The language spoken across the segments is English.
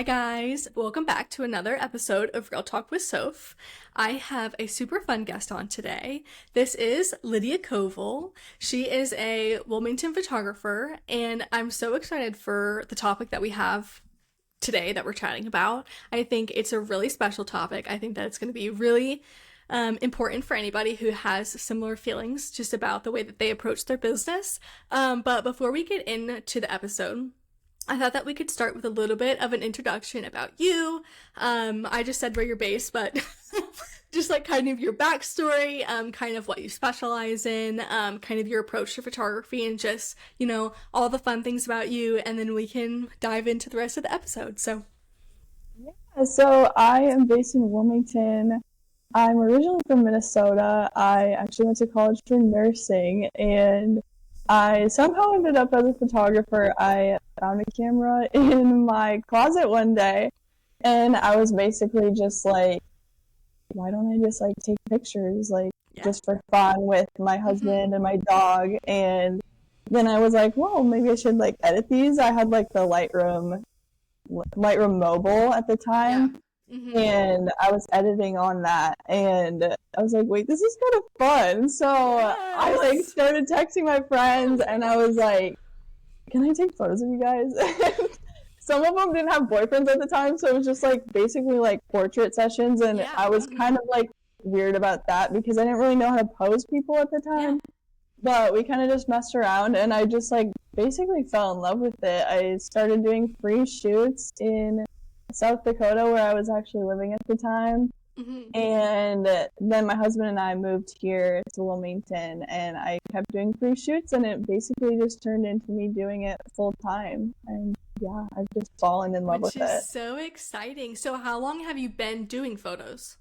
Hi guys, welcome back to another episode of Real Talk with Soph. I have a super fun guest on today. This is Lydia Covel. She is a Wilmington photographer, and I'm so excited for the topic that we have today that we're chatting about. I think it's a really special topic. I think that it's going to be really important for anybody who has similar feelings just about the way that they approach their business. But before we get into the episode, I thought that we could start with a little bit of an introduction about you. I just said where you're based, but just like kind of your backstory, kind of what you specialize in, kind of your approach to photography, and just, all the fun things about you, and then we can dive into the rest of the episode. So I am based in Wilmington. I'm originally from Minnesota. I actually went to college for nursing, and I somehow ended up as a photographer. I found a camera in my closet one day, and I was basically just like, why don't I just like take pictures, just for fun with my husband and my dog? And then I was like, well, maybe I should like edit these. I had like the Lightroom mobile at the time. And I was editing on that, and I was like, wait, this is kind of fun. So I like started texting my friends, and I was like, can I take photos of you guys? Some of them didn't have boyfriends at the time, so it was just like basically like portrait sessions, and I was kind of like weird about that because I didn't really know how to pose people at the time. But we kind of just messed around, and I just like basically fell in love with it. I started doing free shoots in South Dakota, where I was actually living at the time. And then my husband and I moved here to Wilmington, and I kept doing free shoots, and it basically just turned into me doing it full time. And yeah, I've just fallen in love with it. Which is so exciting. So how long have you been doing photos?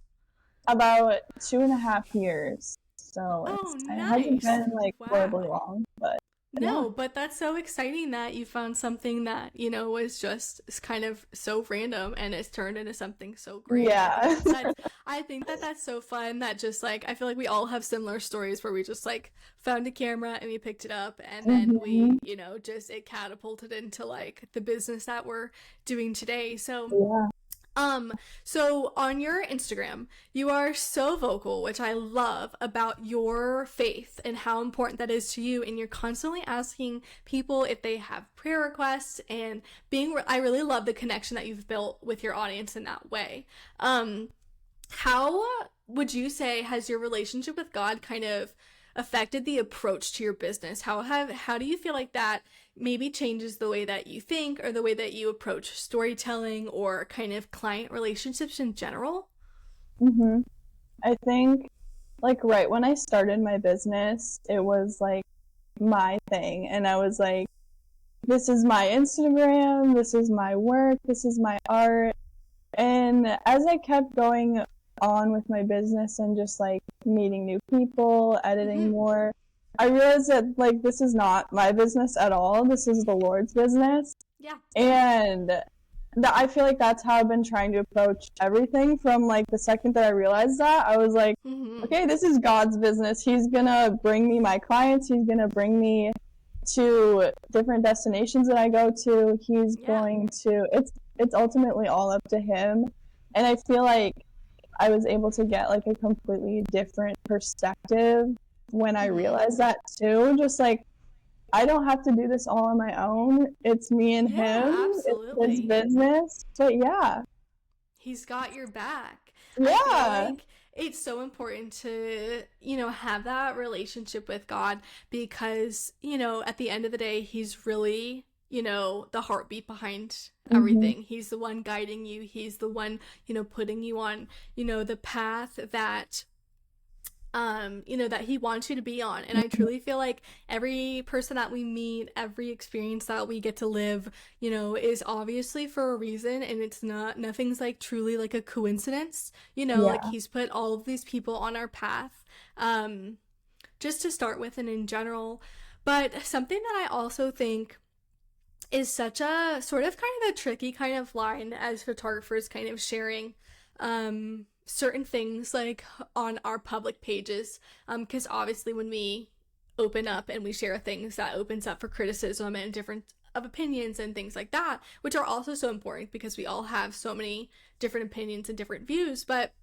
About 2.5 years. So it hasn't been like horribly long, but no, but that's so exciting that you found something that, was just kind of so random and it's turned into something so great. Yeah. I think that that's so fun that just like, I feel like we all have similar stories where we just like found a camera and we picked it up, and then we, just it catapulted into like the business that we're doing today. So so on your Instagram, you are so vocal, which I love, about your faith and how important that is to you. And you're constantly asking people if they have prayer requests, and I really love the connection that you've built with your audience in that way. How would you say has your relationship with God kind of affected the approach to your business? How do you feel like that maybe changes the way that you think or the way that you approach storytelling or kind of client relationships in general? I think like right when I started my business, it was like my thing, and I was like, this is my Instagram, this is my work, this is my art. And as I kept going on with my business and just like meeting new people, editing more, I realized that like this is not my business at all. This is the Lord's business. And I feel like that's how I've been trying to approach everything. From like the second that I realized that, I was like, okay, this is God's business. He's gonna bring me my clients. He's gonna bring me to different destinations that I go to. He's going to, it's ultimately all up to him. And I feel like I was able to get like a completely different perspective when I realized that too. Just like, I don't have to do this all on my own. It's me and him. Absolutely. It's his business. But yeah. He's got your back. Yeah. I feel like it's so important to, have that relationship with God because, at the end of the day, he's really, the heartbeat behind everything. He's the one guiding you. He's the one, putting you on, the path that that he wants you to be on. And I truly feel like every person that we meet, every experience that we get to live, is obviously for a reason, and nothing's like truly like a coincidence, like he's put all of these people on our path, just to start with and in general. But something that I also think is such a sort of kind of a tricky kind of line as photographers kind of sharing, certain things like on our public pages, because obviously when we open up and we share things, that opens up for criticism and different of opinions and things like that, which are also so important because we all have so many different opinions and different views. But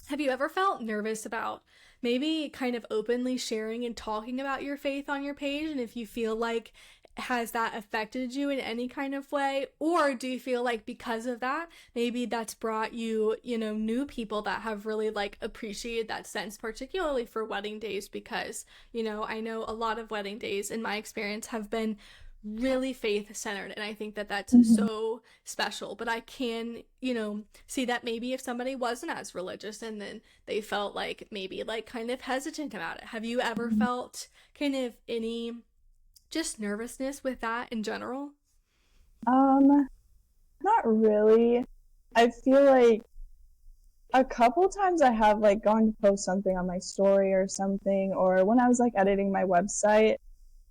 have you ever felt nervous about maybe kind of openly sharing and talking about your faith on your page? And if you feel like, has that affected you in any kind of way? Or do you feel like because of that, maybe that's brought you, new people that have really like appreciated that sense, particularly for wedding days? Because, I know a lot of wedding days in my experience have been really faith centered, and I think that that's so special. But I can see that maybe if somebody wasn't as religious and then they felt like maybe like kind of hesitant about it, have you ever felt kind of any just nervousness with that in general? Not really. I feel like a couple times I have like gone to post something on my story or something, or when I was like editing my website,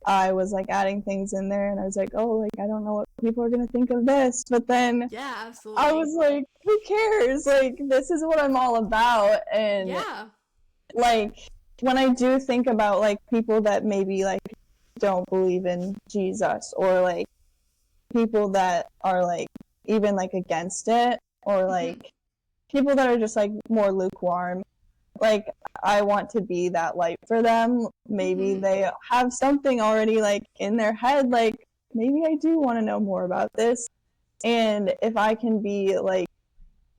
I was like adding things in there and I was like, oh, like I don't know what people are gonna think of this. But then Yeah, I absolutely. was like, who cares? Like this is what I'm all about. And Yeah. like when I do think about like people that maybe like don't believe in Jesus, or like people that are like even like against it, or Hmm. like people that are just like more lukewarm, like I want to be that light for them. Maybe Hmm. they have something already like in their head, like maybe I do want to know more about this. And if I can be like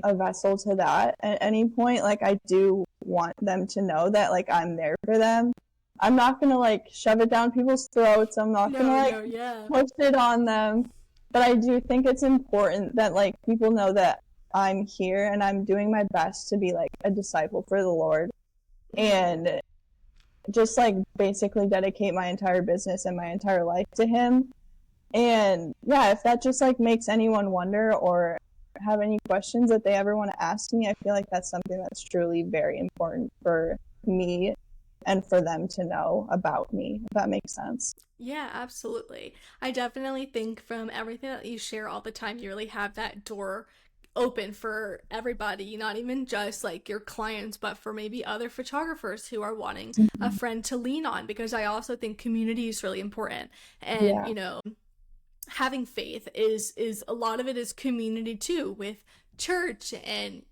a vessel to that at any point, like I do want them to know that like I'm there for them. I'm not gonna like shove it down people's throats. I'm not gonna No, like no, yeah. push it on them. But I do think it's important that like people know that I'm here and I'm doing my best to be like a disciple for the Lord, Hmm. and just like basically dedicate my entire business and my entire life to him. And yeah, if that just like makes anyone wonder or have any questions that they ever want to ask me, I feel like that's something that's truly very important for me and for them to know about me, if that makes sense. Yeah, absolutely. I definitely think from everything that you share all the time, you really have that door open for everybody, not even just like your clients, but for maybe other photographers who are wanting a Mhm. friend to lean on, because I also think community is really important. And, Yeah. having faith is a lot of it is community too, with church and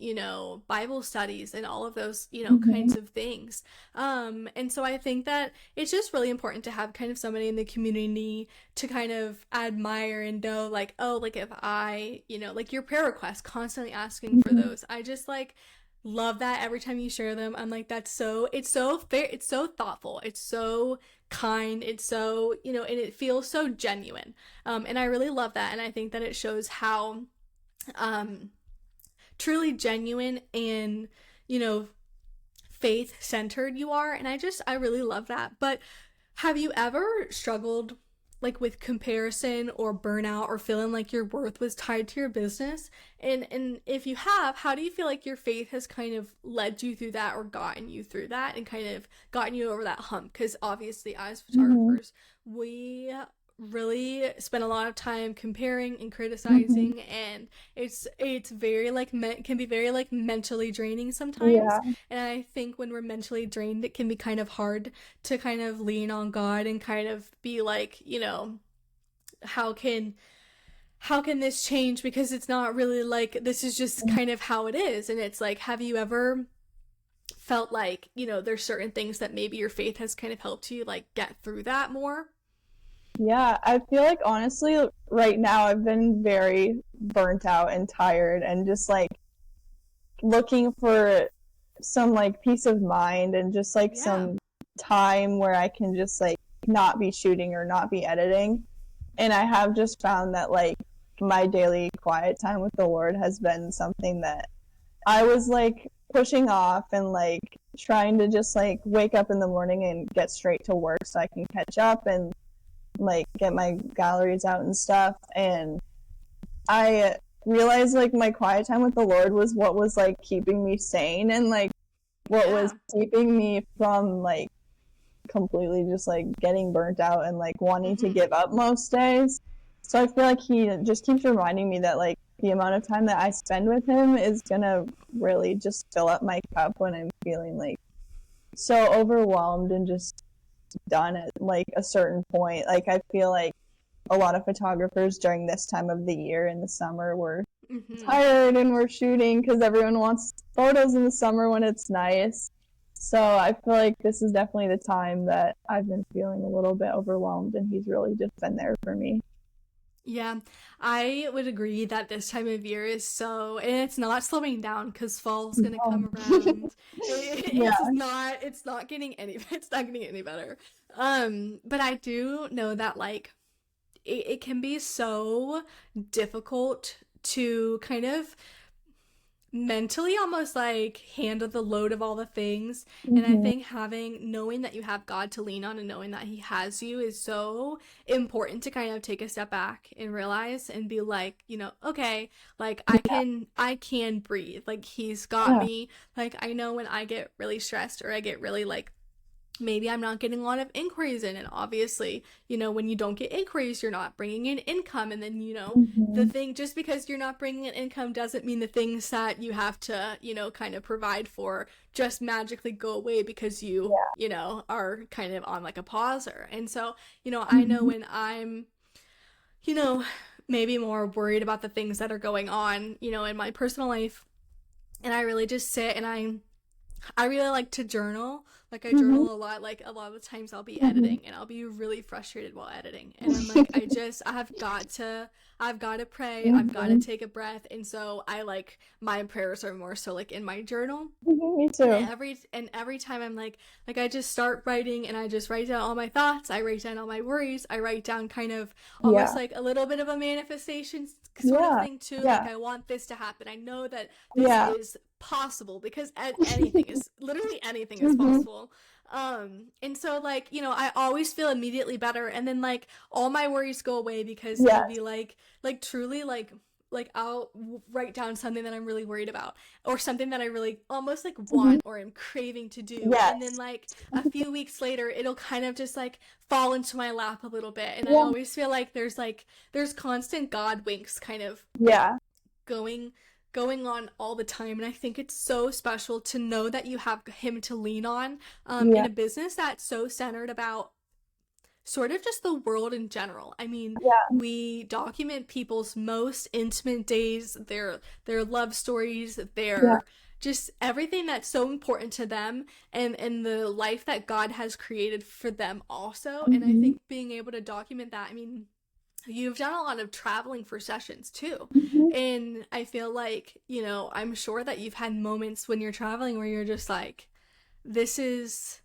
Bible studies and all of those Hmm. kinds of things. And so I think that it's just really important to have kind of somebody in the community to kind of admire and know, like, oh, like if I like your prayer requests, constantly asking for Hmm. those, I just like love that every time you share them. I'm like, that's so, it's so fair, it's so thoughtful, it's so kind, it's so and it feels so genuine. And I really love that, and I think that it shows how um truly genuine and you know faith centered you are. And I really love that. But have you ever struggled like with comparison or burnout, or feeling like your worth was tied to your business? And if you have, how do you feel like your faith has kind of led you through that, or gotten you through that, and kind of gotten you over that hump? Because obviously as Hmm. photographers, we really spend a lot of time comparing and Hmm. criticizing, and it's very like can be very like mentally draining sometimes. Yeah. And I think when we're mentally drained, it can be kind of hard to kind of lean on God and kind of be like, how can this change, because it's not really like, this is just kind of how it is. And it's like, have you ever felt like, there's certain things that maybe your faith has kind of helped you like get through that more? Yeah, I feel like honestly, right now I've been very burnt out and tired and just like looking for some like peace of mind and just like Yeah. some time where I can just like not be shooting or not be editing. And I have just found that like my daily quiet time with the Lord has been something that I was like pushing off and like trying to just like wake up in the morning and get straight to work so I can catch up and like get my galleries out and stuff. And I realized like my quiet time with the Lord was what was like keeping me sane and like what was Yeah. keeping me from like completely just like getting burnt out and like wanting to Hmm. give up most days. So I feel like he just keeps reminding me that like the amount of time that I spend with him is gonna really just fill up my cup when I'm feeling like so overwhelmed and just done at like a certain point. Like I feel like a lot of photographers during this time of the year in the summer, we're Mm-hmm. tired and we're shooting because everyone wants photos in the summer when it's nice. So I feel like this is definitely the time that I've been feeling a little bit overwhelmed, and he's really just been there for me. Yeah, I would agree that this time of year is so, and it's not slowing down because fall's gonna Oh. come around. Yeah. It's not getting any, it's not getting any better. But I do know that like it can be so difficult to kind of mentally almost like handle the load of all the things. And I Hmm. think knowing that you have God to lean on and knowing that he has you is so important to kind of take a step back and realize and be like, okay, like I can breathe. Like he's got Yeah. me. Like I know when I get really stressed or I get really like maybe I'm not getting a lot of inquiries in. And obviously, when you don't get inquiries, you're not bringing in income. And then, the Hmm. thing, just because you're not bringing in income doesn't mean the things that you have to, kind of provide for just magically go away because are kind of on like a pauser. And so, I know Hmm. when I'm, you know, maybe more worried about the things that are going on, in my personal life, and I really just sit and I really like to journal. Like I Hmm. journal a lot. Like a lot of the times I'll be Hmm. editing and I'll be really frustrated while editing. And I'm like, I've got to pray. I've got to Hmm. take a breath. And so I like my prayers are more so like in my journal. Me And too. every time I'm like I just start writing and I just write down all my thoughts. I write down all my worries. I write down kind of almost Yeah. like a little bit of a manifestation sort of Yeah. thing too. Like Yeah. I want this to happen. I know that this Yeah. is possible because anything is literally anything is Hmm. possible. And so like, I always feel immediately better and then like all my worries go away because it'll Yes. be like truly like I'll write down something that I'm really worried about or something that I really almost like Hmm. want or am craving to do. And then Yes. like a few weeks later, it'll kind of just like fall into my lap a little bit. And I Yeah. always feel like there's constant God winks kind of Yeah. going going on all the time, and I think it's so special to know that you have him to lean on in Yeah. a business that's so centered about sort of just the world in general. I mean, Yeah. we document people's most intimate days, their love stories, Yeah. their just everything that's so important to them and the life that God has created for them also. And I Hmm. think being able to document that, I mean, you've done a lot of traveling for sessions too. Hmm. And I feel like, I'm sure that you've had moments when you're traveling where you're just like, this is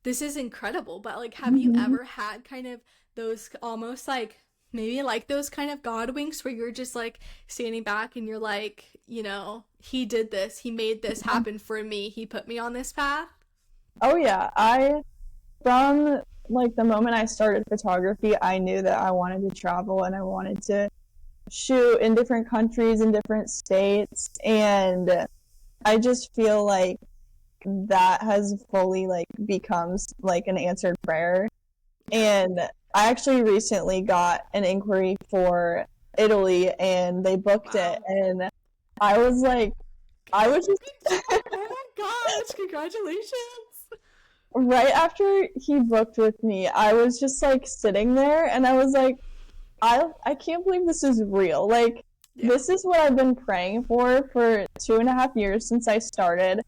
this is incredible. But like have you Hmm. ever had kind of those almost like maybe like those kind of God winks where you're just like standing back and you're like, he did this, he made this happen for me, he put me on this path? Oh yeah. From like the moment I started photography, I knew that I wanted to travel and I wanted to shoot in different countries in different states, and I just feel like that has fully like becomes like an answered prayer. Yeah. And I actually recently got an inquiry for Italy and they booked it, Wow. and I was like, I was just Oh my gosh, congratulations. right after he booked with me, I was just like sitting there and I was like, I can't believe this is real. Like, Yeah. this is what I've been praying for 2.5 years since I started.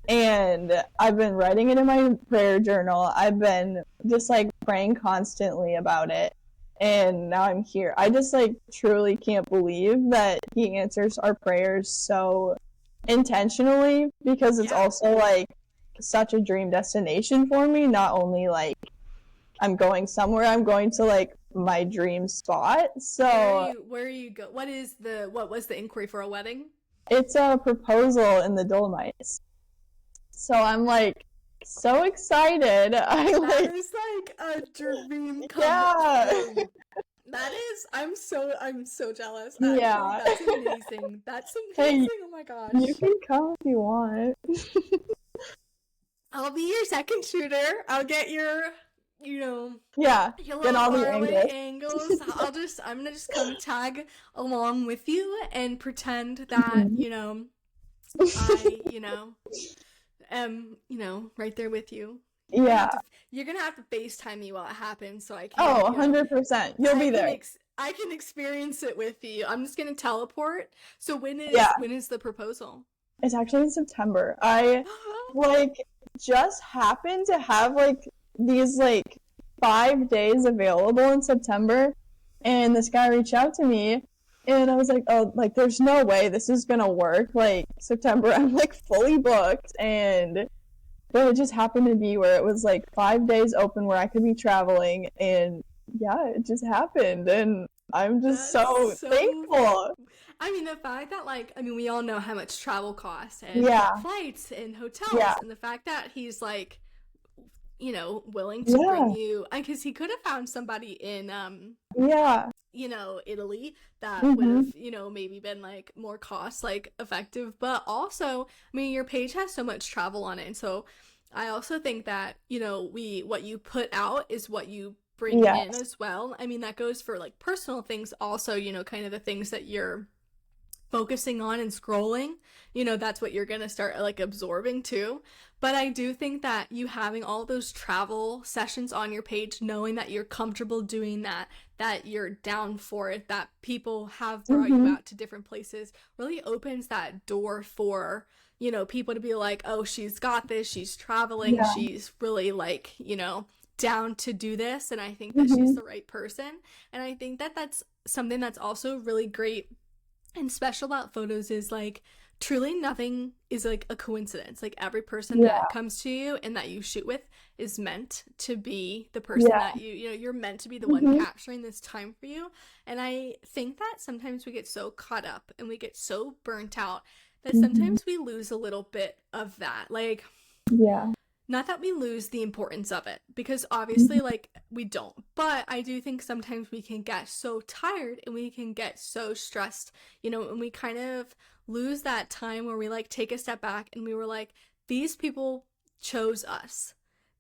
And I've been writing it in my prayer journal. I've been just like praying constantly about it. And now I'm here. I just like truly can't believe that he answers our prayers so intentionally, because it's Yeah. also like such a dream destination for me. Not only like I'm going somewhere, I'm going to like my dream spot. So Where are you go? What was the inquiry for a wedding? it's a proposal in the Dolomites. So I'm like so excited. I That like, is like a dream come yeah. true. That is, I'm so jealous. Actually, Yeah. that's amazing. That's Hey, amazing. Oh my you gosh. can come if you want. I'll be your second shooter. I'll get Yeah, your get little all the faraway angles. angles. I'm gonna just come tag along with you and pretend that, Mhm. I, am, right there with you. You're gonna Yeah. have to you're gonna have to FaceTime me while it happens so I can, Oh, 100%. You'll I be can there. I can experience it with you. I'm just gonna teleport. So Yeah. when is the proposal? It's actually in September. I like just happened to have like these like 5 days available in September, and this guy reached out to me, and I was like, oh, like there's no way this is gonna work. Like September, I'm like fully booked, and but it just happened to be where it was like 5 days open where I could be traveling, and yeah, it just happened, and I'm just That's so so thankful. I mean, the fact that, like, I mean, we all know how much travel costs and Yeah, flights and yeah, hotels, and the fact that he's, like, willing to bring yeah, you, because he could have found somebody in, yeah. Italy that would have, Mhm. maybe been, like, more cost, like, effective. But also, I mean, your page has so much travel on it. And so I also think that, what you put out is what you bring in Yes. as well. I mean, that goes for, like, personal things also, kind of the things that you're focusing on and scrolling, that's what you're going to start like absorbing too. But I do think that you having all those travel sessions on your page, knowing that you're comfortable doing that, that you're down for it, that people have brought you Mhm. out to different places, really opens that door for, people to be like, oh, she's got this, she's traveling, Yeah. she's really like, down to do this. And I think that she's Mhm. the right person. And I think that that's something that's also really great and special about photos is like truly nothing is like a coincidence. Like every person that Yeah. comes to you and that you shoot with is meant to be the person Yeah. that you're meant to be the one Mhm. capturing this time for you. And I think that sometimes we get so caught up and we get so burnt out that Mhm. sometimes we lose a little bit of that. Like, Yeah. not that we lose the importance of it, because Mhm. obviously, like, we don't. But I do think sometimes we can get so tired and we can get so stressed, and we kind of lose that time where we, like, take a step back and we were like, these people chose us.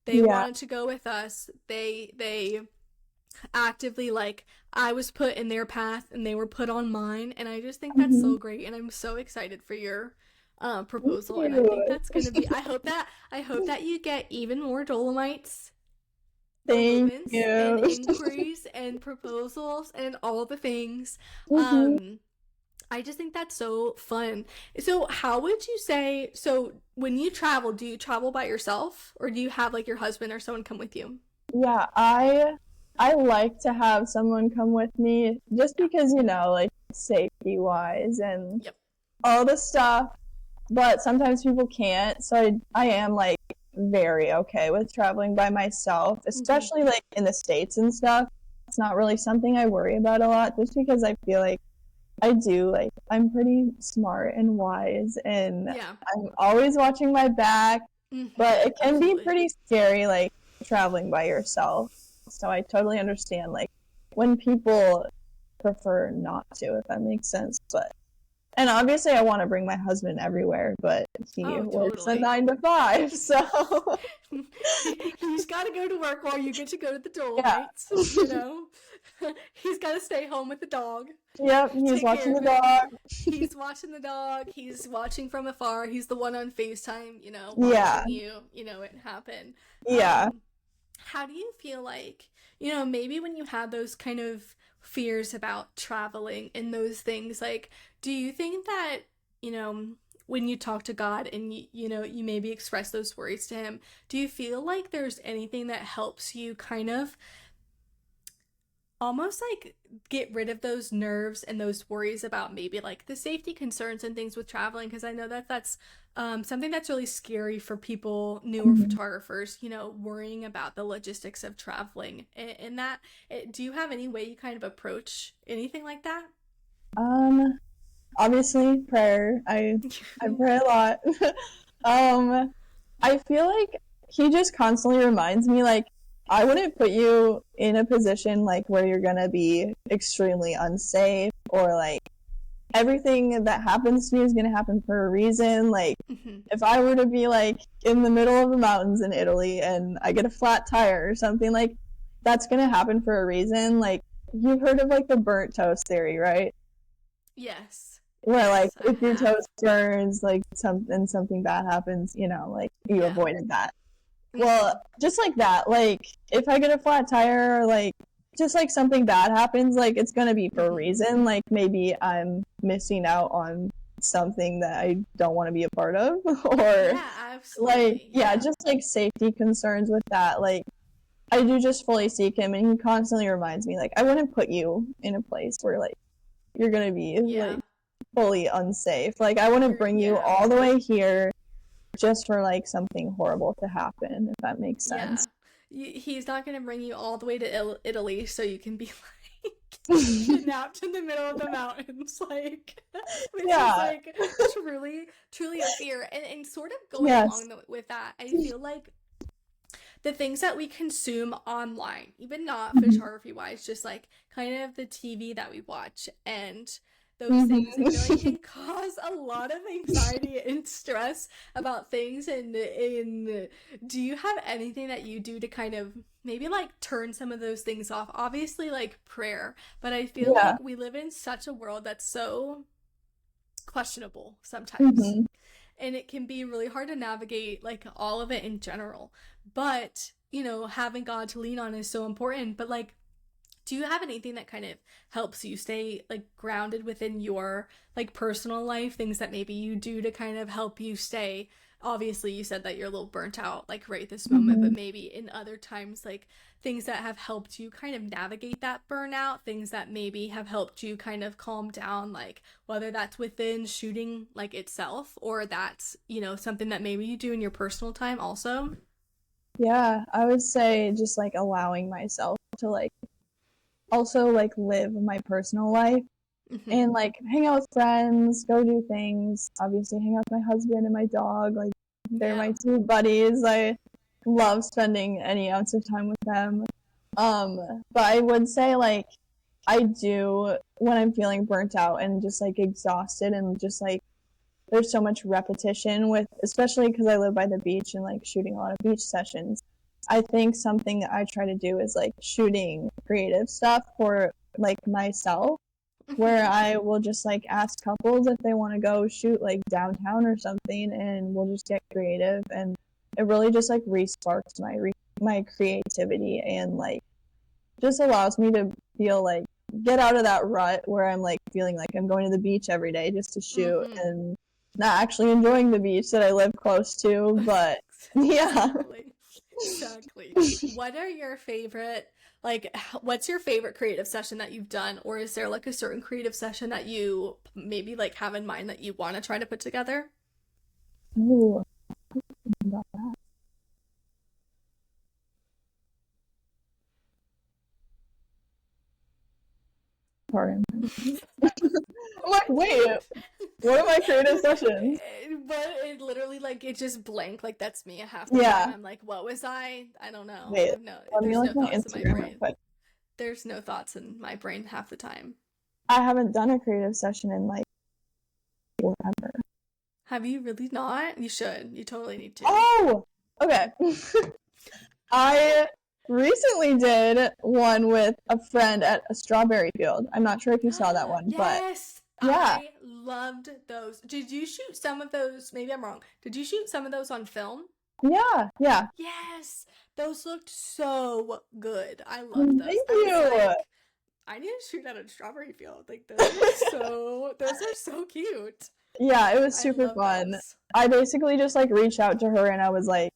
They Yeah. wanted to go with us. They actively, like, I was put in their path and they were put on mine. And I just think that's so Mhm. great. And I'm so excited for your Thank proposal. And I think you. that's gonna be, I hope that you get even more Dolomites Thank elopements and you. inquiries and proposals and all the things. Mhm. um I just think that's so fun. So how would you say, so when you travel, do you travel by yourself or do you have like your husband or someone come with you? Yeah, I like to have someone come with me just Yeah. because, like safety wise and Yep. all the stuff, but sometimes people can't. So I am like very okay with traveling by myself, Mm-hmm. especially like in the States and stuff. It's not really something I worry about a lot just because I feel like I'm pretty smart and wise, and Yeah. I'm always watching my back, Mm-hmm. but it can be Absolutely. pretty scary, like traveling by yourself. So I totally understand, like, when people prefer not to, if that makes sense. And obviously, I want to bring my husband everywhere, but he Oh, works a totally. 9 to 5, so He's got to go to work while you get to go to the yeah. Dolomites, He's got to stay home with the dog, Yep, he's take care watching the of it. dog. He's watching the dog, he's watching from afar, he's the one on FaceTime, Yeah, watching you, it happen. yeah. Um, how do you feel like, maybe when you had those kind of fears about traveling and those things, like, do you think that, you know, when you talk to God and you maybe express those worries to him, do you feel like there's anything that helps you kind of almost like get rid of those nerves and those worries about maybe like the safety concerns and things with traveling? Because I know that that's something that's really scary for people, newer Mhm. photographers, worrying about the logistics of traveling. And that, do you have any way you kind of approach anything like that? Um, Obviously prayer. I pray a lot. um, I feel like he just constantly reminds me, like, I wouldn't put you in a position like where you're gonna be extremely unsafe, or like everything that happens to me is gonna happen for a reason. Like, Hmm. if I were to be like in the middle of the mountains in Italy and I get a flat tire or something, like that's gonna happen for a reason. Like, you've heard of like the burnt toast theory, right? Yes. Where like Yes, I if your have. toast burns, like something bad happens, like you Yeah. avoided that. Well, just like that, like, if I get a flat tire or, like, just, like, something bad happens, like, it's gonna be for a reason. Like, maybe I'm missing out on something that I don't want to be a part of. Or, Yeah, like, absolutely. yeah, Yeah. just, like, safety concerns with that. Like, I do just fully seek him, and he constantly reminds me, like, I wouldn't put you in a place where, like, you're gonna be, like, Yeah. fully unsafe. Like, I wouldn't bring you Yeah. all the way here just for, like, something horrible to happen, if that makes sense. Yeah. He's not going to bring you all the way to Italy so you can be like kidnapped in the middle of the mountains, like, which is Yeah. like truly, truly a fear. And sort of going Yes. along with that, I feel like the things that we consume online, even not Mhm. photography wise, just like kind of the TV that we watch and those things, I feel like Mhm. can cause a lot of anxiety and stress about things. And do you have anything that you do to kind of maybe like turn some of those things off? Obviously, like prayer, but I feel Yeah. like we live in such a world that's so questionable sometimes, Mhm. and it can be really hard to navigate like all of it in general. But having God to lean on is so important. But like, do you have anything that kind of helps you stay like grounded within your like personal life, things that maybe you do to kind of help you stay? Obviously you said that you're a little burnt out like right this moment, but Mhm. maybe in other times, like things that have helped you kind of navigate that burnout, things that maybe have helped you kind of calm down, like whether that's within shooting like itself, or that's something that maybe you do in your personal time also. Yeah, I would say just like allowing myself to like also like live my personal life Mm-hmm. and like hang out with friends, go do things, obviously hang out with my husband and my dog, like they're Yeah. my two buddies. I love spending any ounce of time with them. But I would say like I do when I'm feeling burnt out and just like exhausted and just like there's so much repetition with, especially because I live by the beach and like shooting a lot of beach sessions. I think something that I try to do is like shooting creative stuff for like myself, where Mm-hmm. I will just like ask couples if they want to go shoot like downtown or something, and we'll just get creative, and it really just like resparks my creativity and like just allows me to feel like get out of that rut where I'm like feeling like I'm going to the beach every day just to shoot Mm-hmm. and not actually enjoying the beach that I live close to. But yeah. Exactly. Exactly. What are your favorite, like, what's your favorite creative session that you've done? Or is there like a certain creative session that you maybe like have in mind that you want to try to put together? Ooh, about that. Pardon. I'm like, wait, what are my creative sessions? But it literally like it just blank, like that's me half the time. Yeah. I'm like, what was I don't know. I Wait, have no let me there's look no at my thoughts in my Instagram real brain. quick. There's no thoughts in my brain half the time. I haven't done a creative session in like forever. Have you really not? You should. You totally need to. Oh, okay. I recently did one with a friend at a strawberry field. I'm not sure if you saw that one, but Yes, yeah, I loved those. Did you shoot some of those? Maybe I'm wrong. Did you shoot some of those on film? yeah, yeah. Yes, those looked so good. I loved those. Thank I was you. like, I need to shoot at a strawberry field. Like those are so cute. Yeah, it was I super love fun. those. I basically just like reached out to her and I was like,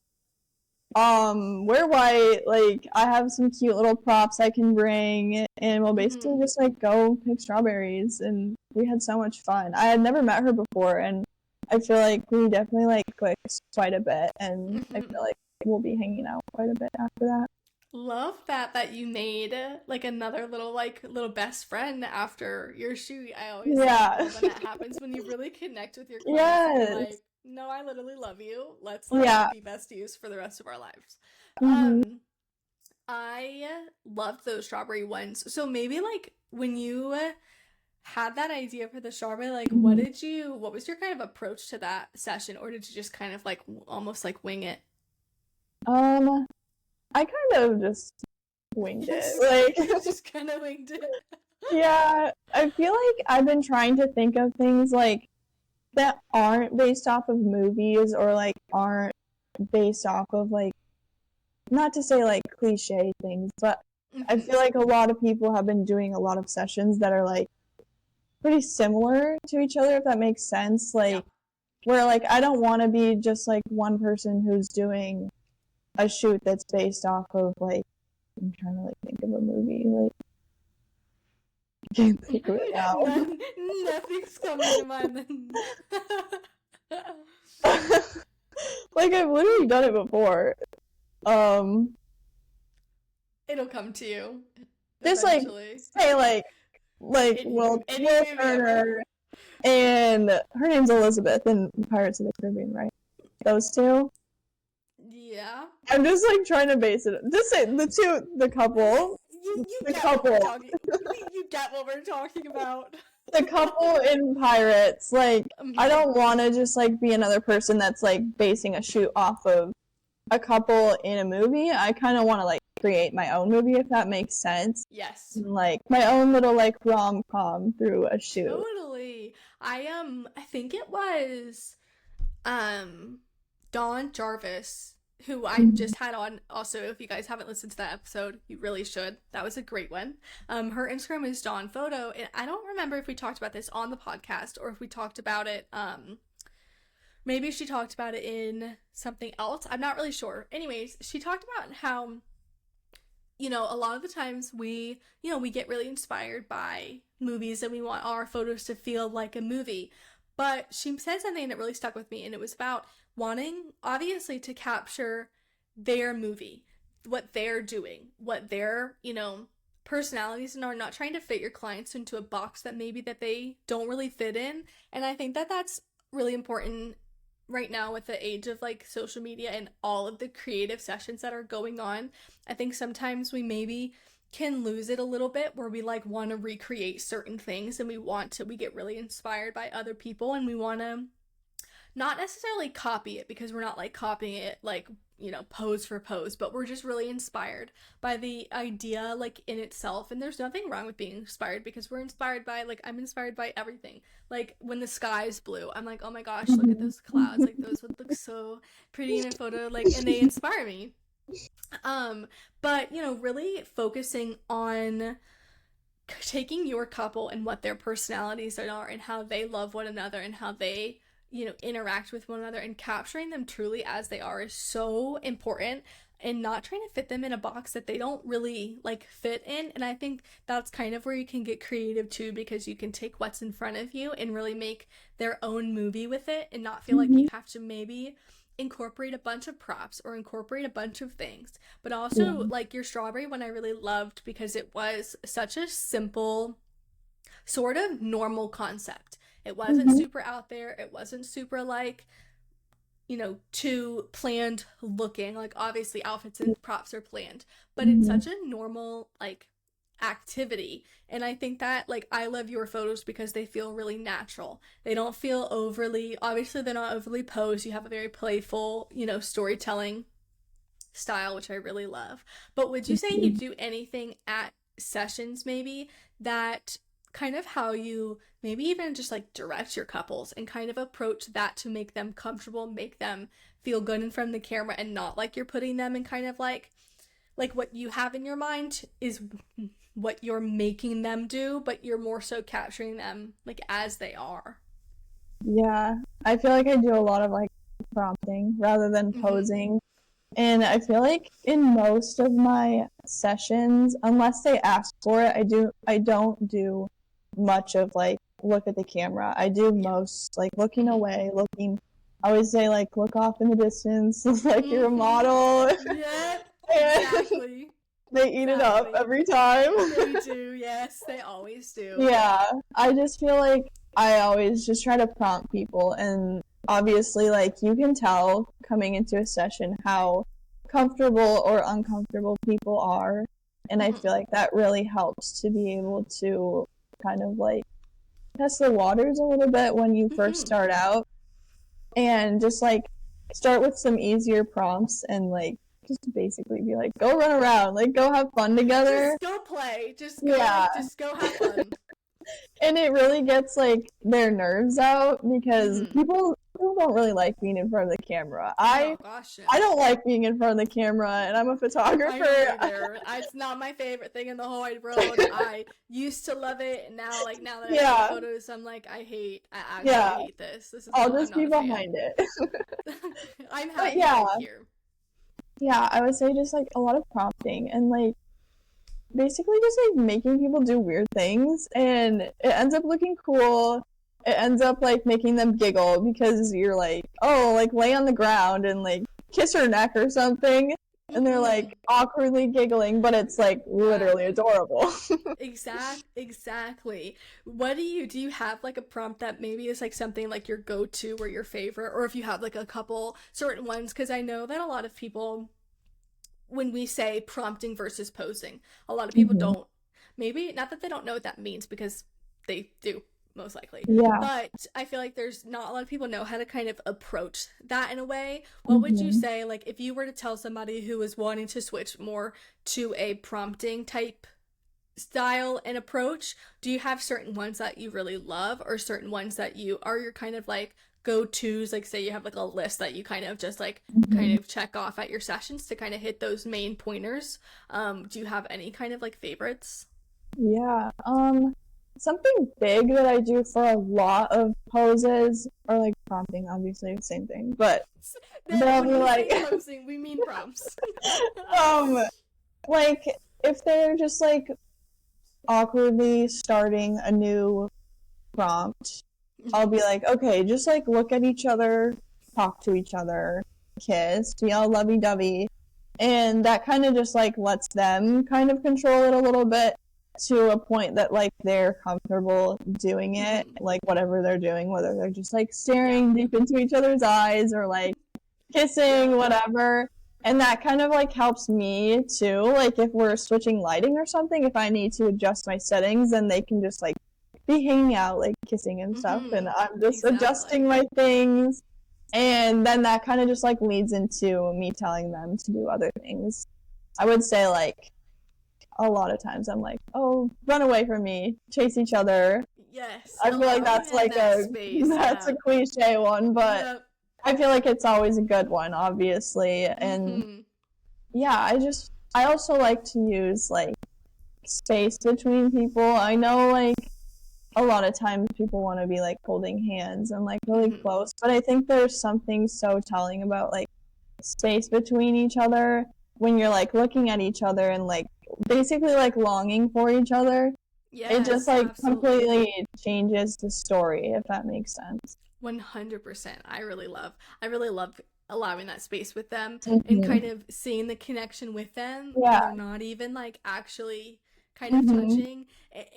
we're white, like I have some cute little props I can bring and we'll basically Hmm. just like go pick strawberries and we had so much fun. I had never met her before and I feel like we definitely like clicked quite a bit and I Hmm. feel like we'll be hanging out quite a bit after that. Love that you made like another little best friend after your shoot. I always like Yeah. love when that happens, when you really connect with your clients and you're like, Yes. no, I literally love you. Let's like Yeah. be besties for the rest of our lives. Hmm. Um, I loved those strawberry ones. So maybe like when you had that idea for the strawberry, like Hmm. what was your kind of approach to that session, or did you just kind of like almost like wing it? Um, I kind of just winged it. Yes, you Like, just kind of winged it. yeah, I feel like I've been trying to think of things like that aren't based off of movies or like aren't based off of like not to say like cliche things, but I feel like a lot of people have been doing a lot of sessions that are like pretty similar to each other, if that makes sense. Like, where like I don't want to be just like one person who's doing a shoot that's based off of like, I'm trying to like think of a movie, like I can't think of it now. Nothing's coming to mind then. Like I've literally done it before. It'll come to you. Just like Eventually. say like Will Turner and her name's Elizabeth in Pirates of the Caribbean, right? Those two. Yeah. I'm just like trying to base it. Just say the couple. You The get couple. What we're talking, you get what we're talking about. The couple in Pirates. Like, I don't want to just like be another person that's like basing a shoot off of a couple in a movie. I kind of want to like create my own movie, if that makes sense. Yes. Like my own little like rom-com through a shoot. Totally. I think it was Dawn Jarvis, who I just had on. Also, if you guys haven't listened to that episode, you really should. That was a great one. Her Instagram is Dawn Photo, and I don't remember if we talked about this on the podcast or if we talked about it maybe she talked about it in something else. I'm not really sure. Anyways, she talked about how, you know, a lot of the times we get really inspired by movies and we want our photos to feel like a movie. But she said something that really stuck with me, and it was about wanting, obviously, to capture their movie, what they're doing, what their, personalities are, not trying to fit your clients into a box that maybe that they don't really fit in. And I think that that's really important right now with the age of like social media and all of the creative sessions that are going on. I think sometimes we maybe can lose it a little bit where we like want to recreate certain things and we get really inspired by other people and we want to not necessarily copy it, because we're not like copying it like, pose for pose, but we're just really inspired by the idea like in itself. And there's nothing wrong with being inspired, because we're inspired by, like, I'm inspired by everything. Like when the sky is blue, I'm like, oh my gosh, look at those clouds, like those would look so pretty in a photo, like, and they inspire me. But really focusing on taking your couple and what their personalities are and how they love one another and how they interact with one another and capturing them truly as they are is so important, and not trying to fit them in a box that they don't really like fit in. And I think that's kind of where you can get creative too, because you can take what's in front of you and really make their own movie with it and not feel like you have to maybe incorporate a bunch of props or incorporate a bunch of things. But also like your strawberry one I really loved, because it was such a simple sort of normal concept. It wasn't super out there. It wasn't super like, too planned looking. Like obviously outfits and props are planned, but it's such a normal like activity. And I think that like I love your photos because they feel really natural. They don't feel overly, obviously they're not overly posed. You have a very playful, storytelling style, which I really love. But would you say you do anything at sessions maybe that kind of how you maybe even just like direct your couples and kind of approach that to make them comfortable, make them feel good in front of the camera, and not like you're putting them in kind of like what you have in your mind is what you're making them do, but you're more so capturing them like as they are? Yeah, I feel like I do a lot of like prompting rather than posing. And I feel like in most of my sessions, unless they ask for it, I don't do much of like look at the camera. I do most like looking away, I always say like look off in the distance like you're a model. Yeah, exactly. They eat it up every time. They do, yes, they always do. Yeah, I just feel like I always just try to prompt people, and obviously like you can tell coming into a session how comfortable or uncomfortable people are, and I feel like that really helps to be able to kind of like test the waters a little bit when you first start out, and just like start with some easier prompts and like just basically be like, go run around, like go have fun together, just go play, just go have fun. And it really gets like their nerves out, because people people don't really like being in front of the camera. Oh gosh, I no. don't like being in front of the camera, and I'm a I don't photographer. either. It's not my favorite thing in the whole wide world. I used to love it, and now, like, now that I take Yeah, photos, I'm like, I actually yeah. hate this. This is I'll not, I'm just not be a fan. behind it. I'm But happy yeah, right here. yeah, I would say just like a lot of prompting and like basically just like making people do weird things, and it ends up looking cool. It ends up like making them giggle because you're like, oh, like lay on the ground and like kiss her neck or something, and they're Mm-hmm. like awkwardly giggling, but it's like Yeah. literally adorable. Exactly. What do you have like a prompt that maybe is like something like your go-to or your favorite, or if you have like a couple certain ones? Because I know that a lot of people, when we say prompting versus posing, a lot of people Hmm. don't, maybe not that they don't know what that means, because they do, most likely, Yeah. but I feel like there's not a lot of people know how to kind of approach that in a way. What would you Hmm. say, like, if you were to tell somebody who was wanting to switch more to a prompting type style and approach? Do you have certain ones that you really love, or certain ones that you are your kind of like go-tos? Like, say you have like a list that you kind of just like kind Hmm. of check off at your sessions to kind of hit those main pointers. Do you have any kind of like favorites? Yeah. Something big that I do for a lot of poses, or like prompting, obviously, same thing, but they'll When be we like, say posing, we mean prompts. um, like if they're just like awkwardly starting a new prompt, I'll be like, okay, just like look at each other, talk to each other, kiss, be all lovey dovey. And that kind of just like lets them kind of control it a little bit to a point that like they're comfortable doing it, Mm-hmm. like whatever they're doing, whether they're just like Yeah. staring deep into each other's eyes or like kissing, Yeah. whatever. And that kind of like helps me too. Like if we're switching lighting or something, if I need to adjust my settings, then they can just like be hanging out, like kissing and stuff. And Mm-hmm. I'm just adjusting Exactly. my things. And then that kind of just like leads into me telling them to do other things. I would say like a lot of times I'm like, oh, run away from me, chase each other. Yes, I feel like allowing that's them like that a space. that's Yeah. a cliche one, but Yep. I feel like it's always a good one, obviously. And Mm-hmm. yeah, I also like to use like space between people. I know like a lot of times people want to be like holding hands and like really Mm-hmm. close, but I think there's something so telling about like space between each other when you're like looking at each other and like basically like longing for each other. It just Yes, like absolutely. completely changes the story, if that makes sense. 100%. I really love allowing that space with them and Hmm. kind of seeing the connection with them when Yeah. they're not even like actually kind of Hmm. touching.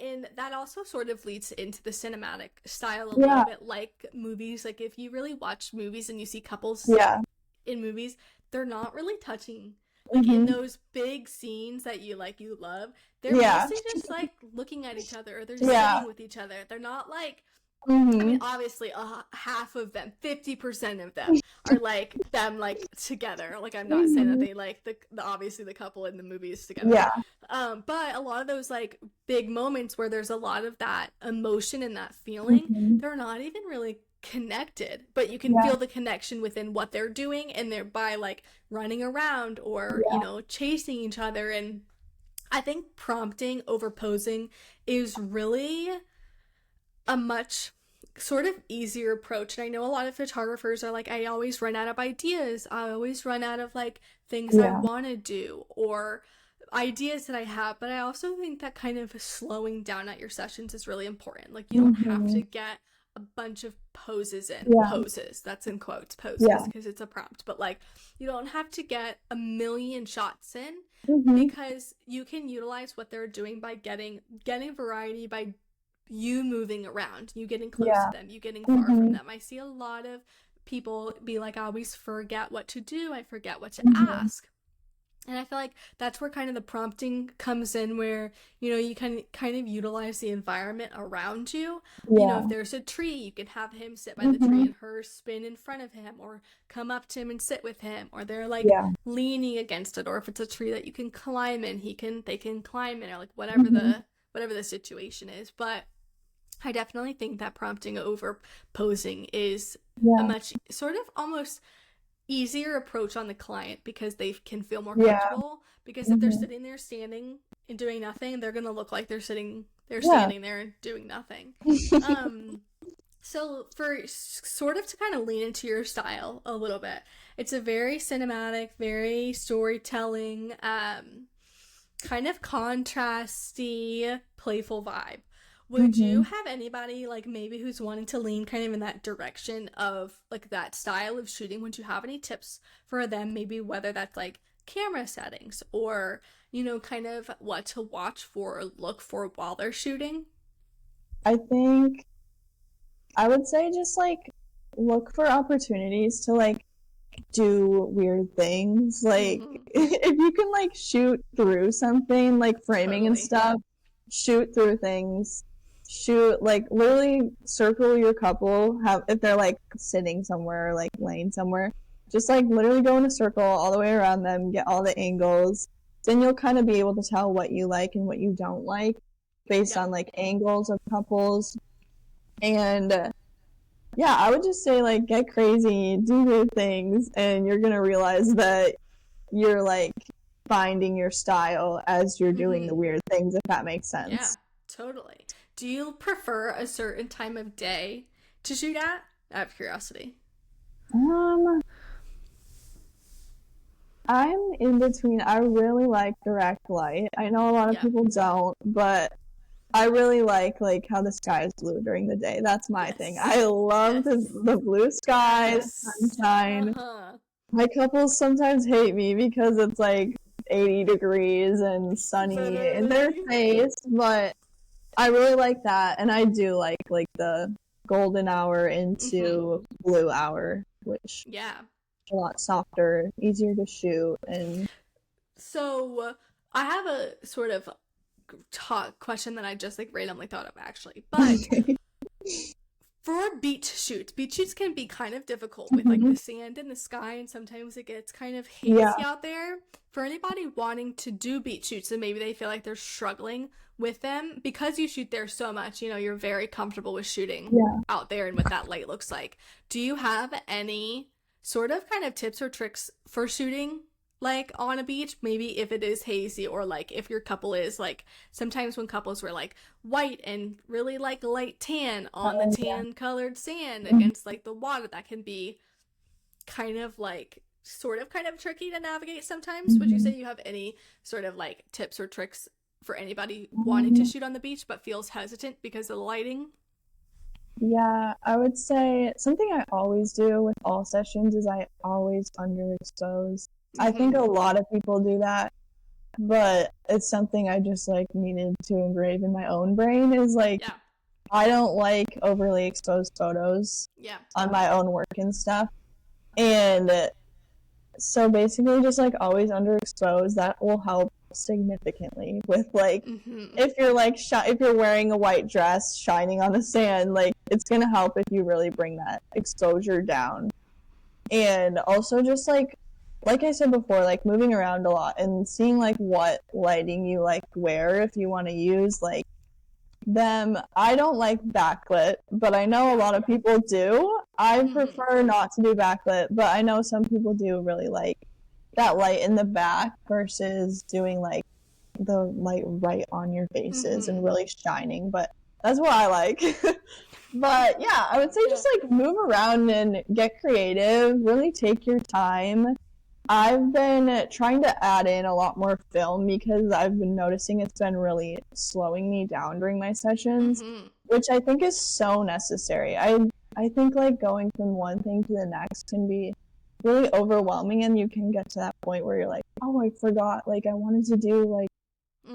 And that also sort of leads into the cinematic style a little Yeah. bit, like movies. Like, if you really watch movies and you see couples Yeah. in movies, they're not really touching. Like, in Hmm. those big scenes that you love, they're Yeah. mostly just like looking at each other, or they're Yeah. sitting with each other. They're not like, I mean, Hmm. obviously, half of them, 50% of them are like them, like together. Like, I'm not saying that Hmm. they like the obviously the couple in the movies together. Yeah. But a lot of those like big moments where there's a lot of that emotion and that feeling, Hmm. they're not even really connected, but you can Yeah. feel the connection within what they're doing, and they're by like running around or Yeah. chasing each other. And I think prompting over posing is really a much sort of easier approach. And I know a lot of photographers are like, I always run out of ideas. I always run out of like things I Yeah. want to do or ideas that I have. But I also think that kind of slowing down at your sessions is really important. Like, you don't have Hmm. to get a bunch of poses in Yeah. poses, that's in quotes, poses, Yeah. because it's a prompt, but like, you don't have to get a million shots in, Hmm. because you can utilize what they're doing by getting variety, by you moving around, you getting close to Yeah. them, you getting far from Hmm. them. I see a lot of people be like, I always forget what to do, I forget what to Hmm. ask. And I feel like that's where kind of the prompting comes in, where, you can kind of utilize the environment around you. If Yeah. there's a tree, you can have him sit by the tree Hmm. and her spin in front of him, or come up to him and sit with him, or they're like Yeah. leaning against it, or if it's a tree that you can climb in, they can climb in, or like Hmm. whatever the situation is. But I definitely think that prompting over posing is a Yeah. much sort of almost easier approach on the client because they can feel more Yeah. comfortable. Because if they're Hmm. sitting there standing and doing nothing, they're gonna look like they're Yeah. standing there and doing nothing. Um, so for sort of to kind of lean into your style a little bit, it's a very cinematic, very storytelling, kind of contrasty, playful vibe. Would you Hmm. have anybody like maybe who's wanting to lean kind of in that direction of like that style of shooting? Would you have any tips for them? Maybe whether that's like camera settings or, kind of what to watch for or look for while they're shooting? I think I would say just like look for opportunities to like do weird things. Like Mm-hmm. if you can like shoot through something, like framing and Totally. stuff, shoot through things. Shoot like literally circle your couple, have if they're like sitting somewhere or like laying somewhere, just like literally go in a circle all the way around them, get all the angles. Then you'll kind of be able to tell what you like and what you don't like based Yep. on like angles of couples. And yeah, I would just say like get crazy, do weird things, and you're gonna realize that you're like finding your style as you're doing Mm-hmm. the weird things, if that makes Yeah, sense. totally. Do you prefer a certain time of day to shoot at? Out of curiosity. Um, I'm in between. I really like direct light. I know a lot of Yeah. people don't, but I really like how the sky is blue during the day. That's my thing. Yes. I love Yes. the blue sky, the Yes. sunshine. Uh-huh. My couples sometimes hate me because it's like 80 degrees and sunny in their Literally. face, but I really like that, and I do like the golden hour Mm-hmm. into blue hour, which Yeah. is a lot softer, easier to shoot, and So I have a sort of talk question that I just like randomly thought of actually. But for beach shoots can be kind of difficult with like the Mhm. sand in the sky, and sometimes it gets kind of Yeah, hazy out there. For anybody wanting to do beach shoots and maybe they feel like they're struggling with them because you shoot there so much, you're very comfortable with shooting yeah. out there and what that light looks like. Do you have any sort of kind of tips or tricks for shooting like on a beach? Maybe if it is hazy or like if your couple is like sometimes when couples wear like white and really like light tan on the Yeah. tan colored sand Mhm. against like the water, that can be kind of like sort of kind of tricky to navigate sometimes. Would you say Mhm. you have any sort of like tips or tricks for anybody wanting to Um, shoot on the beach but feels hesitant because of the lighting? yeah, I would say something I always do with all sessions is I always underexpose. I think Mm-hmm. a lot of people do that, but it's something I just like needed to engrave in my own brain is like Yeah. I don't like overly exposed photos Yeah. on my own work and stuff. And so basically just like always underexposed, that will help significantly with like Mm-hmm. if you're like if you're wearing a white dress shining on the sand, like it's going to help if you really bring that exposure down. And also just like I said before, like moving around a lot and seeing like what lighting you like wear if you want to use like them. I don't like backlit, but I know a Yeah. lot of people do. I Mm-hmm. prefer not to do backlit, but I know some people do really like that light in the back versus doing like the light right on your faces Mm-hmm. and really shining. But that's what I like. But yeah, I would say Yeah. just like move around and get creative, really take your time. I've been trying to add in a lot more film because I've been noticing it's been really slowing me down during my sessions, Mm-hmm. which I think is so necessary. I think like going from one thing to the next can be really overwhelming and you can get to that point where you're like, "Oh, I forgot like I wanted to do like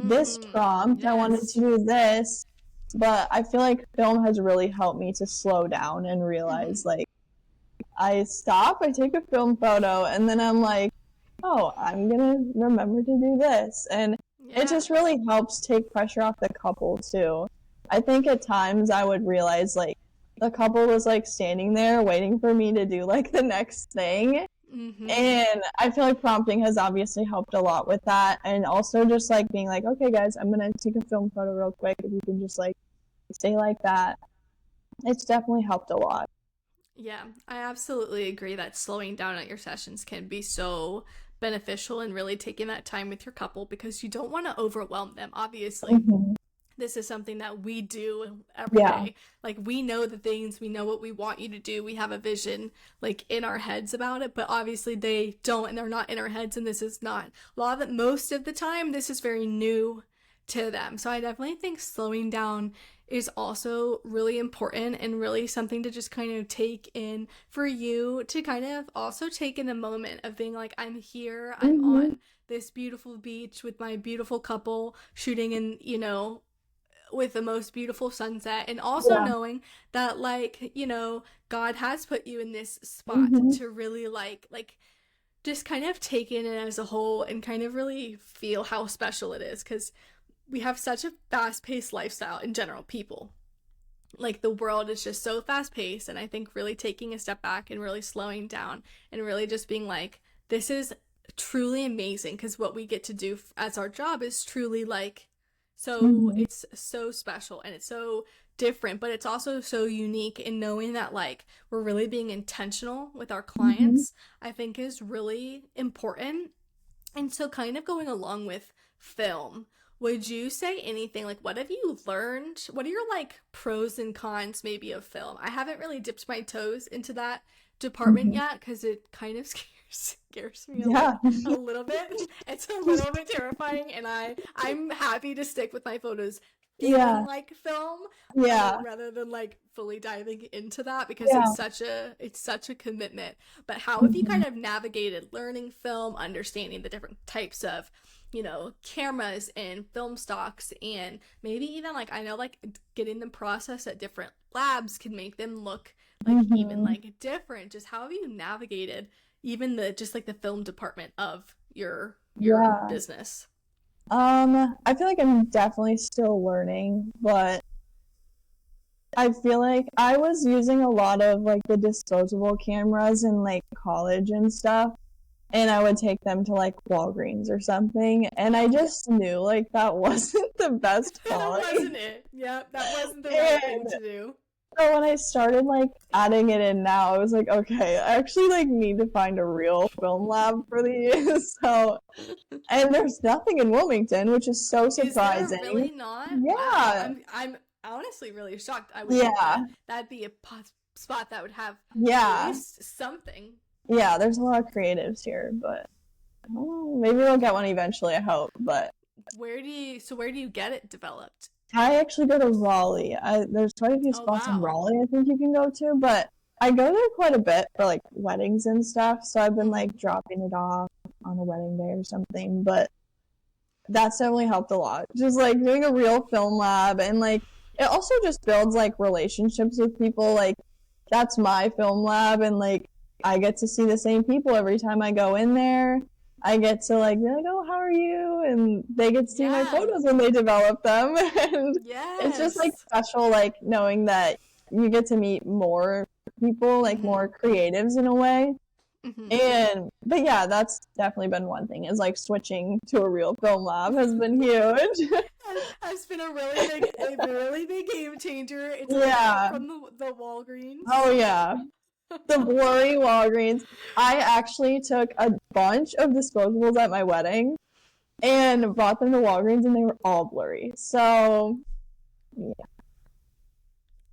this Mm-hmm. prompt, I wanted to Yes. do this." But I feel like film has really helped me to slow down and Mm-hmm. realize like I stop, I take a film photo, and then I'm like, oh, I'm gonna remember to do this. And it Yeah. just really helps take pressure off the couple too. I think at times I would realize like the couple was like standing there waiting for me to do like the next thing. Mm-hmm. And I feel like prompting has obviously helped a lot with that. And also just like being like, okay, guys, I'm gonna take a film photo real quick. If you can just like stay like that. It's definitely helped a lot. Yeah, I absolutely agree that slowing down at your sessions can be so beneficial and really taking that time with your couple because you don't want to overwhelm them. Obviously, Hmm. this is something that we do every Yeah. day. Like, we know the things, we know what we want you to do. We have a vision, like, in our heads about it, but obviously they don't, and they're not in our heads, and this is not a lot of it. Most of the time, this is very new to them. So I definitely think slowing down is also really important and really something to just kind of take in for you to kind of also take in a moment of being like, I'm here, I'm Hmm. on this beautiful beach with my beautiful couple shooting in, with the most beautiful sunset, and also Yeah. knowing that, like, God has put you in this spot Hmm. to really like just kind of take in it as a whole and kind of really feel how special it is, because we have such a fast-paced lifestyle in general. People, like, the world is just so fast-paced, and I think really taking a step back and really slowing down and really just being like, this is truly amazing, because what we get to do as our job is truly like, so Hmm. it's so special and it's so different, but it's also so unique. In knowing that, like, we're really being intentional with our Hmm. clients, I think is really important. And so, kind of going along with film, would you say anything like, what have you learned? What are your, like, pros and cons maybe of film? I haven't really dipped my toes into that department Hmm. yet because it kind of scares me Yeah. a little bit. It's a little bit terrifying, and I'm happy to stick with my photos feeling Yeah. like film, Yeah. rather than like fully diving into that, because Yeah. it's such a commitment. But how have you Hmm. kind of navigated learning film, understanding the different types of, cameras and film stocks, and maybe even, like, I know, like, getting them processed at different labs can make them look like even Hmm. like different. Just how have you navigated even the just like the film department of your Yeah. business? I feel like I'm definitely still learning, but I feel like I was using a lot of like the disposable cameras in like college and stuff, and I would take them to like Walgreens or something, and I Yep. just knew like that wasn't the best That quality. wasn't it. Yep, that wasn't the right thing And to do. so when I started like adding it in now, I was like, okay, I actually like need to find a real film lab for these. So, and there's nothing in Wilmington, which is so Is there surprising. really not? Wow. Yeah. I'm honestly really shocked. I would think that Yeah. that'd be a spot that would have at Yeah. least something. Yeah, there's a lot of creatives here, but oh, maybe we'll get one eventually, I hope. But Where do you get it developed? I actually go to Raleigh. There's quite a few Oh, spots in wow. Raleigh I think you can go to, but I go there quite a bit for like weddings and stuff. So I've been Mhm. like dropping it off on a wedding day or something. But that's definitely helped a lot. Just like doing a real film lab, and like it also just builds like relationships with people. Like that's my film lab, and like I get to see the same people every time I go in there. I get to like be like, oh, how are you? And they get to see my Yeah. photos when they develop them. And it's just like Yes. special, like knowing that you get to meet more people, like more Mhm. creatives in a way. Mhm. And but yeah, that's definitely been one thing, is like switching to a real film lab has been huge. Has been a really big game changer. It's a step Yeah. from the Walgreens. Oh yeah. The blurry Walgreens. I actually took a bunch of disposables at my wedding and brought them to Walgreens, and they were all blurry. So yeah,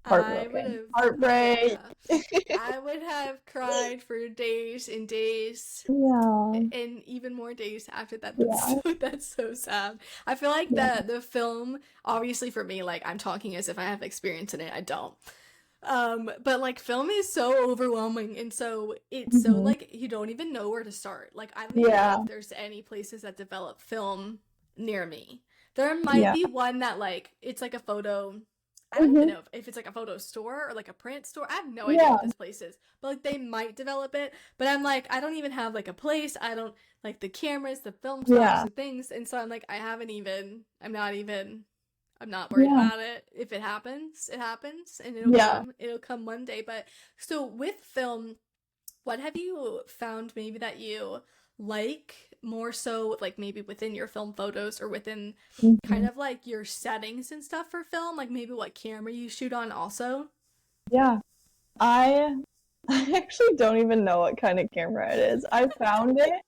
I would heartbroken. have, Heartbreak. yeah, I would have cried for days and days, Yeah. and even more days after that. That's Yeah. that's so sad. I feel like Yeah. the film, obviously for me, like, I'm talking as if I have experience in it. I don't. But like, film is so overwhelming, and so it's so Hmm. like you don't even know where to start. Like, I don't even know Yeah. if there's any places that develop film near me. There might Yeah. be one that, like, it's like a photo. I don't even Hmm. know if it's like a photo store or like a print store. I have no idea Yeah. what this place is. But like, they might develop it. But I'm like, I don't even have like a place. I don't like the cameras, the film stocks, Yeah. the things. And so I'm like, I'm not worried Yeah. about it. If it happens, it happens, and Yeah. it'll come one day. But so with film, what have you found maybe that you like more so like maybe within your film photos or within kind Mhm. of like your settings and stuff for film, like maybe what camera you shoot on also? Yeah, I I actually don't even know what kind of camera it is. I found it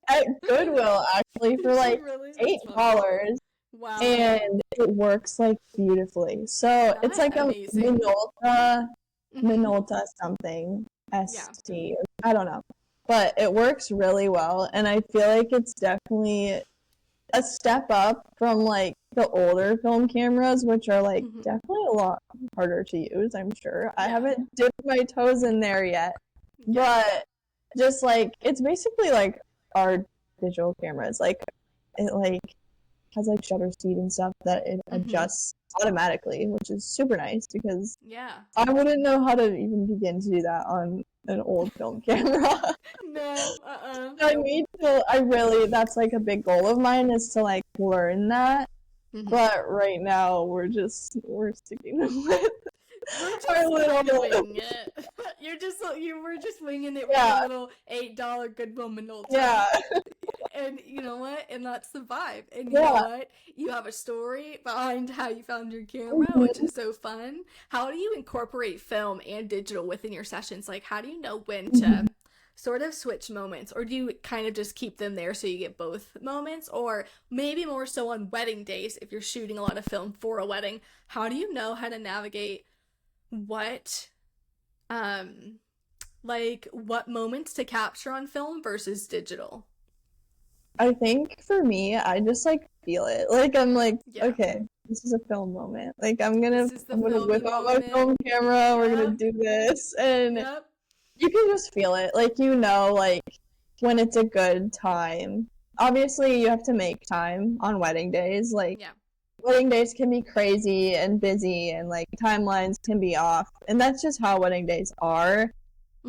at Goodwill actually for Did like you really? That's funny. $8, Wow. and it works like beautifully. So it's That like a amazing. Mm-hmm. Minolta something Yeah. ST. I don't know, but it works really well, and I feel like it's definitely a step up from like the older film cameras, which are like Mm-hmm. definitely a lot harder to use, I'm sure. I Yeah. haven't dipped my toes in there yet, Yeah. but just like it's basically like our digital cameras. Like it like has like shutter speed and stuff that it Mm-hmm. adjusts automatically, which is super nice because Yeah. I wouldn't know how to even begin to do that on an old film camera. No. I Nope. need to, I really, that's like a big goal of mine is to like learn that. Mm-hmm. But right now we're sticking with We're our just kind of little, winging it. You were just winging it with your yeah, little $8 Goodwill Minolta. yeah, And you know what? And that's the vibe. And you know yeah. what? You have a story behind how you found your camera, which Mhm, is so fun. How do you incorporate film and digital within your sessions? Like, how do you know when to mhm. sort of switch moments? Or do you kind of just keep them there so you get both moments? Or maybe more so on wedding days, if you're shooting a lot of film for a wedding, how do you know how to navigate what um like what moments to capture on film versus digital? I think for me, I just like feel it. Like I'm like, Yeah. okay, this is a film moment. Like This is the I'm gonna whip filming out my moment. film camera. We're gonna Yep. do this, and Yep. you can just feel it. Like like when it's a good time. Obviously, you have to make time on wedding days. Like Yeah. wedding days can be crazy and busy, and like timelines can be off, and that's just how wedding days are.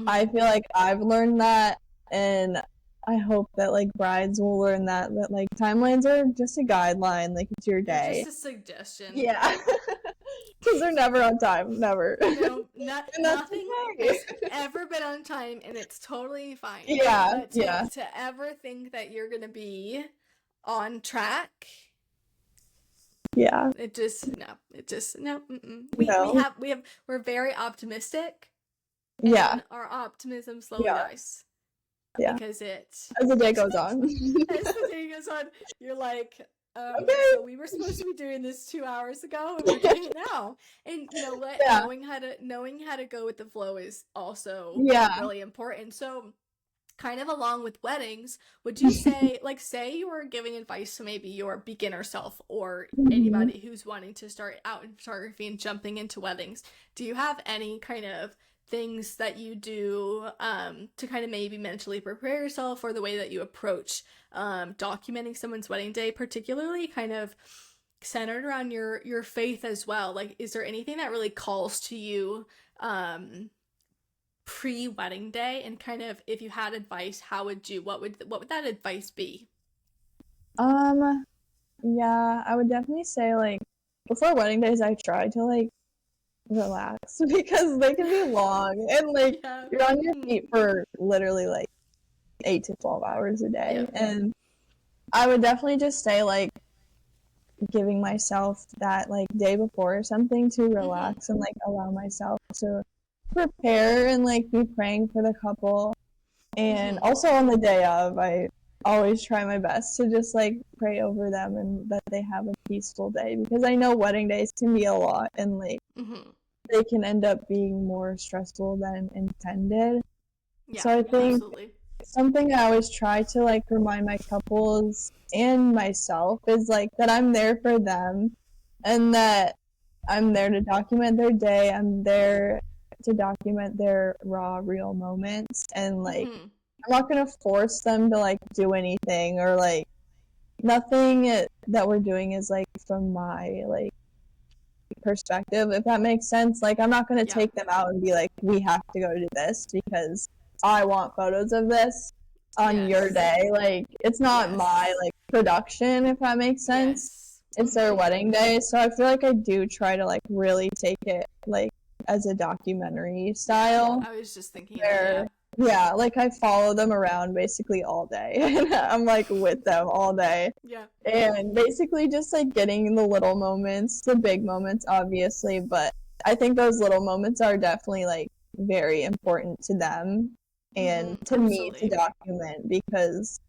I Mm-hmm. feel like I've learned that, and I hope that like brides will learn that like timelines are just a guideline, like it's your They're just day. a suggestion. Yeah, because they're never on time, never, and No, not that's nothing okay. has ever been on time, and it's totally fine. Yeah, But yeah, to ever think that you're gonna be on track, yeah. it just no, it just no. Mm-mm. No, We're very optimistic, yeah, and our optimism slowly yeah, dies yeah. because it As the day goes on. as the day goes on, you're like, Okay. so we were supposed to be doing this 2 hours ago, and we're doing it now. And you know what? Yeah, Knowing how to go with the flow is also yeah. really important. So, kind of along with weddings, would you say, like, say you were giving advice to maybe your beginner self or Mhm. anybody who's wanting to start out in photography and jumping into weddings? Do you have any kind of things that you do to kind of maybe mentally prepare yourself for the way that you approach documenting someone's wedding day, particularly kind of centered around your faith as well? Like, is there anything that really calls to you um, pre-wedding day? And kind of, if you had advice, how would you what would that advice be? Um, yeah, I would definitely say like before wedding days I try to like relax because they can be long and like Yeah. you're on your Mm-hmm. feet for literally like 8 to 12 hours a day. Yep. And I would definitely just say like giving myself that like day before or something to Mm-hmm. relax and like allow myself to prepare and like be praying for the couple. And Mm-hmm. also on the day of, I always try my best to just like pray over them and that they have a peaceful day because I know wedding days can be a lot and like Mm-hmm. they can end up being more stressful than intended. Yeah, So I think absolutely. something I always try to like remind my couples and myself is like that I'm there for them and that I'm there to document their day. I'm there to document their raw, real moments. And like, Mm-hmm. I'm not going to force them to like do anything or like nothing that we're doing is like from my like perspective, if that makes sense. Like, I'm not going to Yeah. take them out and be like, we have to go do this because I want photos of this on your Yes. day. Like, it's not my Yes. like production, if that makes sense. Yes. It's their Mm-hmm. wedding day. So I feel like I do try to like really take it like as a documentary Yeah. style I was just thinking of that. where Yeah. Yeah, like I follow them around basically all day. And I'm like with them all day. Yeah. And basically just like getting the little moments, the big moments obviously, but I think those little moments are definitely like very important to them and to me to Absolutely. document because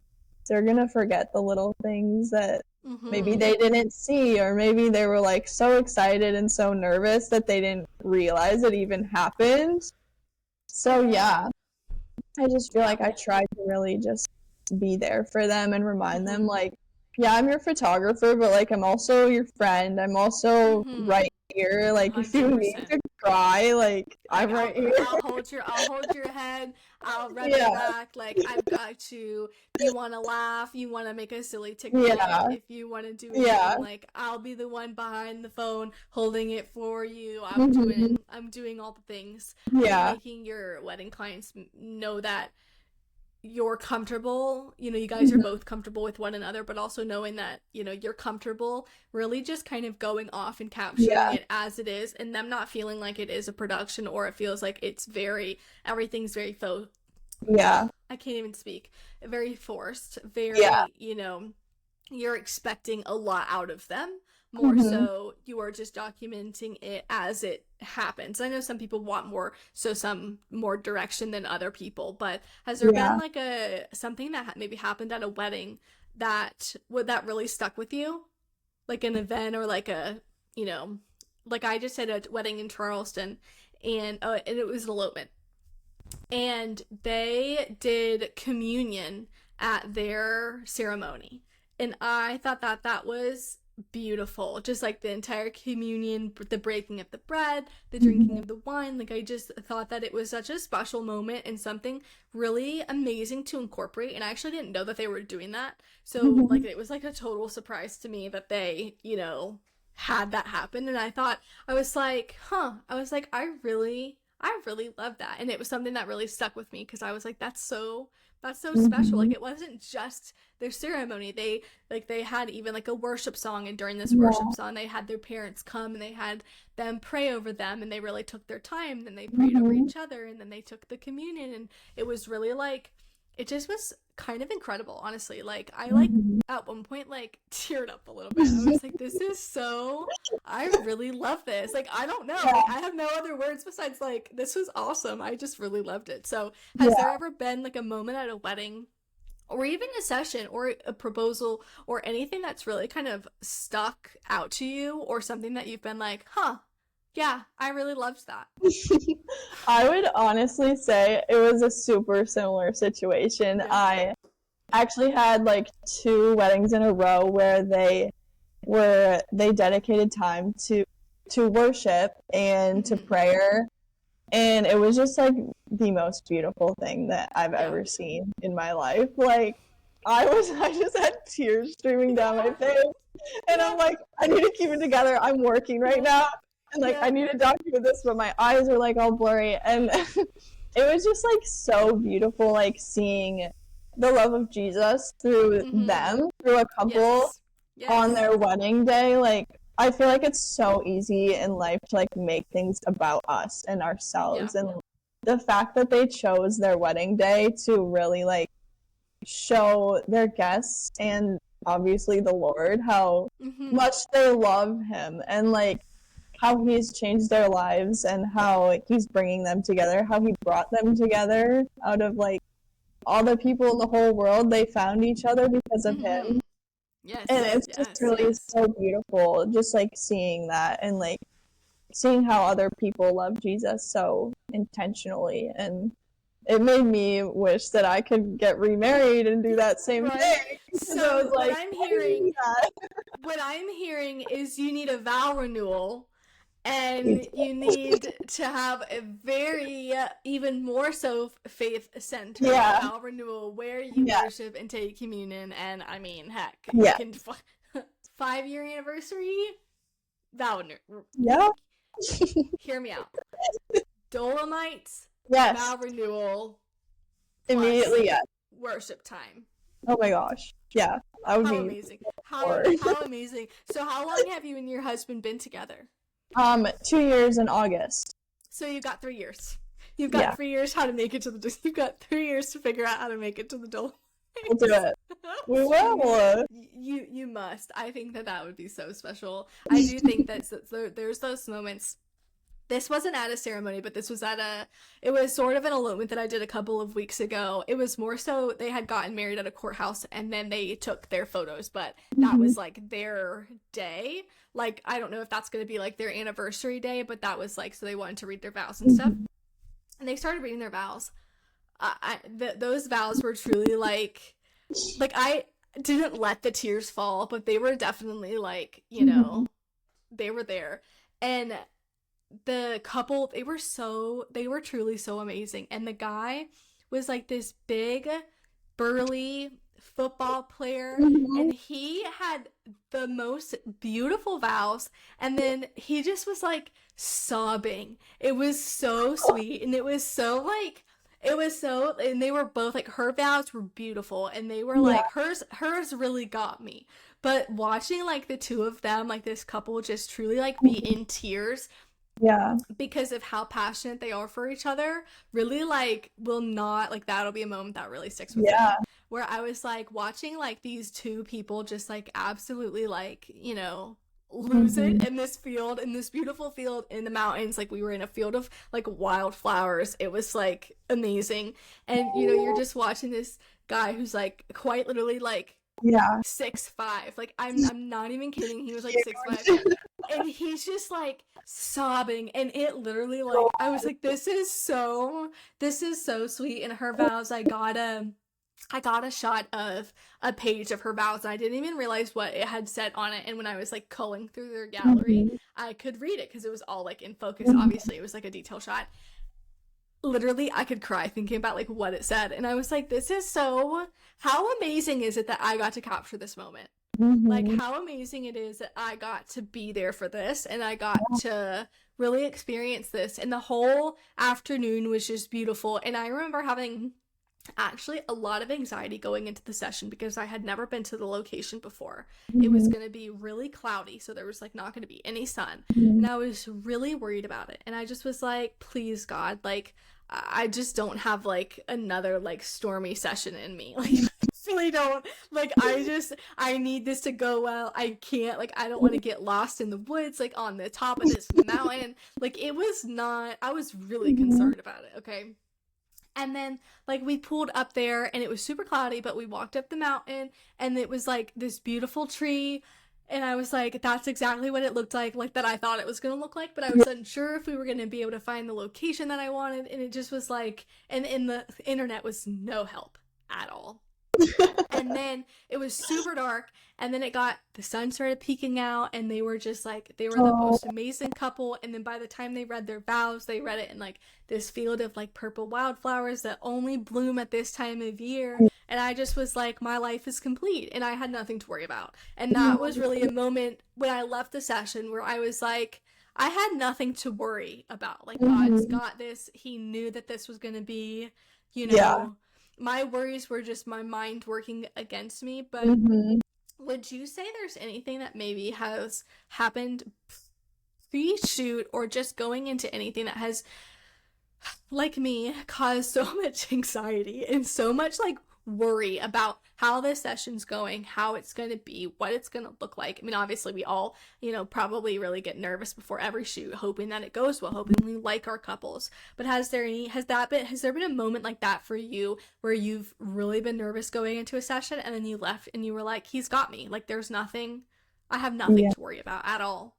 they're gonna forget the little things that maybe Mm-hmm. they didn't see, or maybe they were like so excited and so nervous that they didn't realize it even happened. So yeah, I just feel Yeah. like I try to really just be there for them and remind them, Mm-hmm. like, yeah, I'm your photographer, but like, I'm also your friend. I'm also Mm-hmm. right here. Like, if you need 100%. to cry, like, Like I'm right here. I'll hold your head, I'll rub your Yeah, back. Like I've got you. If you want to laugh, you want to make a silly TikTok, yeah, if you want to do yeah, anything, like I'll be the one behind the phone holding it for you. hmm, I'm doing all the things. I'm yeah, making your wedding clients know that you're comfortable, you guys are hmm, both comfortable with one another, but also knowing that, you're comfortable, really just kind of going off and capturing yeah, it as it is, and them not feeling like it is a production or it feels like everything's very faux. yeah, I can't even speak. Very forced, yeah, very, you're expecting a lot out of them. More hmm, so, you are just documenting it as it happens. I know some people want more, so some more direction than other people. But has there been yeah. like a something that maybe happened at a wedding that really stuck with you, like an event or like you know, like I just had a wedding in Charleston, and it was an elopement, and they did communion at their ceremony, and I thought that was beautiful, just like the entire communion, the breaking of the bread, the drinking Hmm, of the wine. Like I just thought that it was such a special moment and something really amazing to incorporate, and I actually didn't know that they were doing that, so like hmm, it was like a total surprise to me that they had that happen. And I was like, I really love that. And it was something that really stuck with me because I was like, that's so special. hmm, Like it wasn't just their ceremony. They had even like a worship song, and during this worship yeah, song they had their parents come and they had them pray over them, and they really took their time. Then they prayed over hmm, each other, and then they took the communion, and it was really like it just was kind of incredible, honestly. Like I like hmm, at one point like teared up a little bit. I was like, this is so I really love this. Like, I don't know. Like, yeah, I have no other words besides, like, this was awesome. I just really loved it. So, has there yeah. ever been, like, a moment at a wedding or even a session or a proposal or anything that's really kind of stuck out to you, or something that you've been like, huh, yeah, I really loved that? I would honestly say it was a super similar situation. Yeah. I actually had like two weddings in a row where they dedicated time to worship and to Mm-hmm. prayer, and it was just like the most beautiful thing that I've Yeah. ever seen in my life. Like I just had tears streaming down my Yeah. face, and I'm Yep. like, I need to keep it together. I'm working right Yep. now, and like I Yep. need to document this, but my eyes are like all blurry, and it was just like so beautiful, like seeing the love of Jesus through Mm-hmm. them, through a couple Yes. on Yes. their wedding day. Like I feel like it's so easy in life to like make things about us and Yeah. ourselves, and the fact that they chose their wedding day to really like show their guests and obviously the Lord how Mm-hmm. much they love him, and like how he's changed their lives and how he's bringing them together, how he brought them together out of like all the people in the whole world. They found each other because of him. Mm-hmm. And Yes. it's just Yes. really Yes. so beautiful, just like seeing that and like seeing how other people love Jesus so intentionally. And it made me wish that I could get remarried and do that same Right. thing because I was So like, I need that. what I'm hearing is you need a vow renewal, and you need to have a very even more so faith centered Yeah, vow renewal where you yeah, worship and take communion. And I mean, heck, you yeah, can 5-year anniversary vow. yeah. Hear me out. Dolomites Yes, vow renewal plus immediately, yes. worship time. Oh my gosh. Yeah, I would How be amazing. How for. how amazing. So how long have you and your husband been together? 2 years in August. So you got 3 years. You've got 3 years how to make it to the. You've got 3 years to figure out how to make it to the Dolomites. We'll do it. We will. You must. I think that would be so special. I do think that there's those moments. This wasn't at a ceremony, but this was it was sort of an elopement that I did a couple of weeks ago. It was more so they had gotten married at a courthouse and then they took their photos, but that was like their day. Like, I don't know if that's going to be like their anniversary day, but that was like, so they wanted to read their vows and stuff. And they started reading their vows. Those vows were truly like I didn't let the tears fall, but they were definitely like, you know, they were there. And the couple, they were truly so amazing. And the guy was like this big, burly football player, and he had the most beautiful vows, and then he just was like sobbing. It was so sweet, and it was so, and they were both like, her vows were beautiful, and they were like, hers really got me. But watching like the two of them, like this couple, just truly like be in tears, because of how passionate they are for each other, really like will not, like, that'll be a moment that really sticks with me, where I was like watching like these two people just like absolutely like, you know, lose it in this field, in this beautiful field in the mountains. Like, we were in a field of like wildflowers. It was like amazing. And you know, you're just watching this guy who's like quite literally like 6'5". Like, I'm not even kidding. He was like 6'5", and he's just like sobbing, and it literally, like, I was like, this is so sweet. And her vows, I got a shot of a page of her vows, and I didn't even realize what it had said on it. And when I was like culling through their gallery, I could read it because it was all like in focus. Obviously, it was like a detail shot. Literally, I could cry thinking about like what it said, and I was like, this is so, how amazing is it that I got to capture this moment? Like, how amazing it is that I got to be there for this, and I got to really experience this, and the whole afternoon was just beautiful. And I remember having actually a lot of anxiety going into the session because I had never been to the location before. It was going to be really cloudy, so there was like not going to be any sun, and I was really worried about it. And I just was like, please God, like, I just don't have like another like stormy session in me. Like, I really don't. Like, I need this to go well. I can't, like, I don't want to get lost in the woods, like on the top of this mountain. Like, it was not, I was really concerned about it. Okay. And then, like, we pulled up there, and it was super cloudy, but we walked up the mountain, and it was, like, this beautiful tree, and I was like, that's exactly what it looked like that I thought it was going to look like, but I was unsure if we were going to be able to find the location that I wanted, and it just was, like, and the internet was no help at all. And then it was super dark, and then the sun started peeking out, and they were just like, they were the most amazing couple. And then by the time they read their vows, they read it in like this field of like purple wildflowers that only bloom at this time of year. And I just was like, my life is complete, and I had nothing to worry about. And that was really a moment when I left the session where I was like, I had nothing to worry about. Like, God's got this. He knew that this was going to be, you know, my worries were just my mind working against me. But would you say there's anything that maybe has happened pre-shoot or just going into anything that has, like me, caused so much anxiety and so much like worry about how this session's going, how it's going to be, what it's going to look like? I mean, obviously we all, you know, probably really get nervous before every shoot, hoping that it goes well, hoping we like our couples. But has there been a moment like that for you where you've really been nervous going into a session, and then you left and you were like, he's got me, like, I have nothing to worry about at all?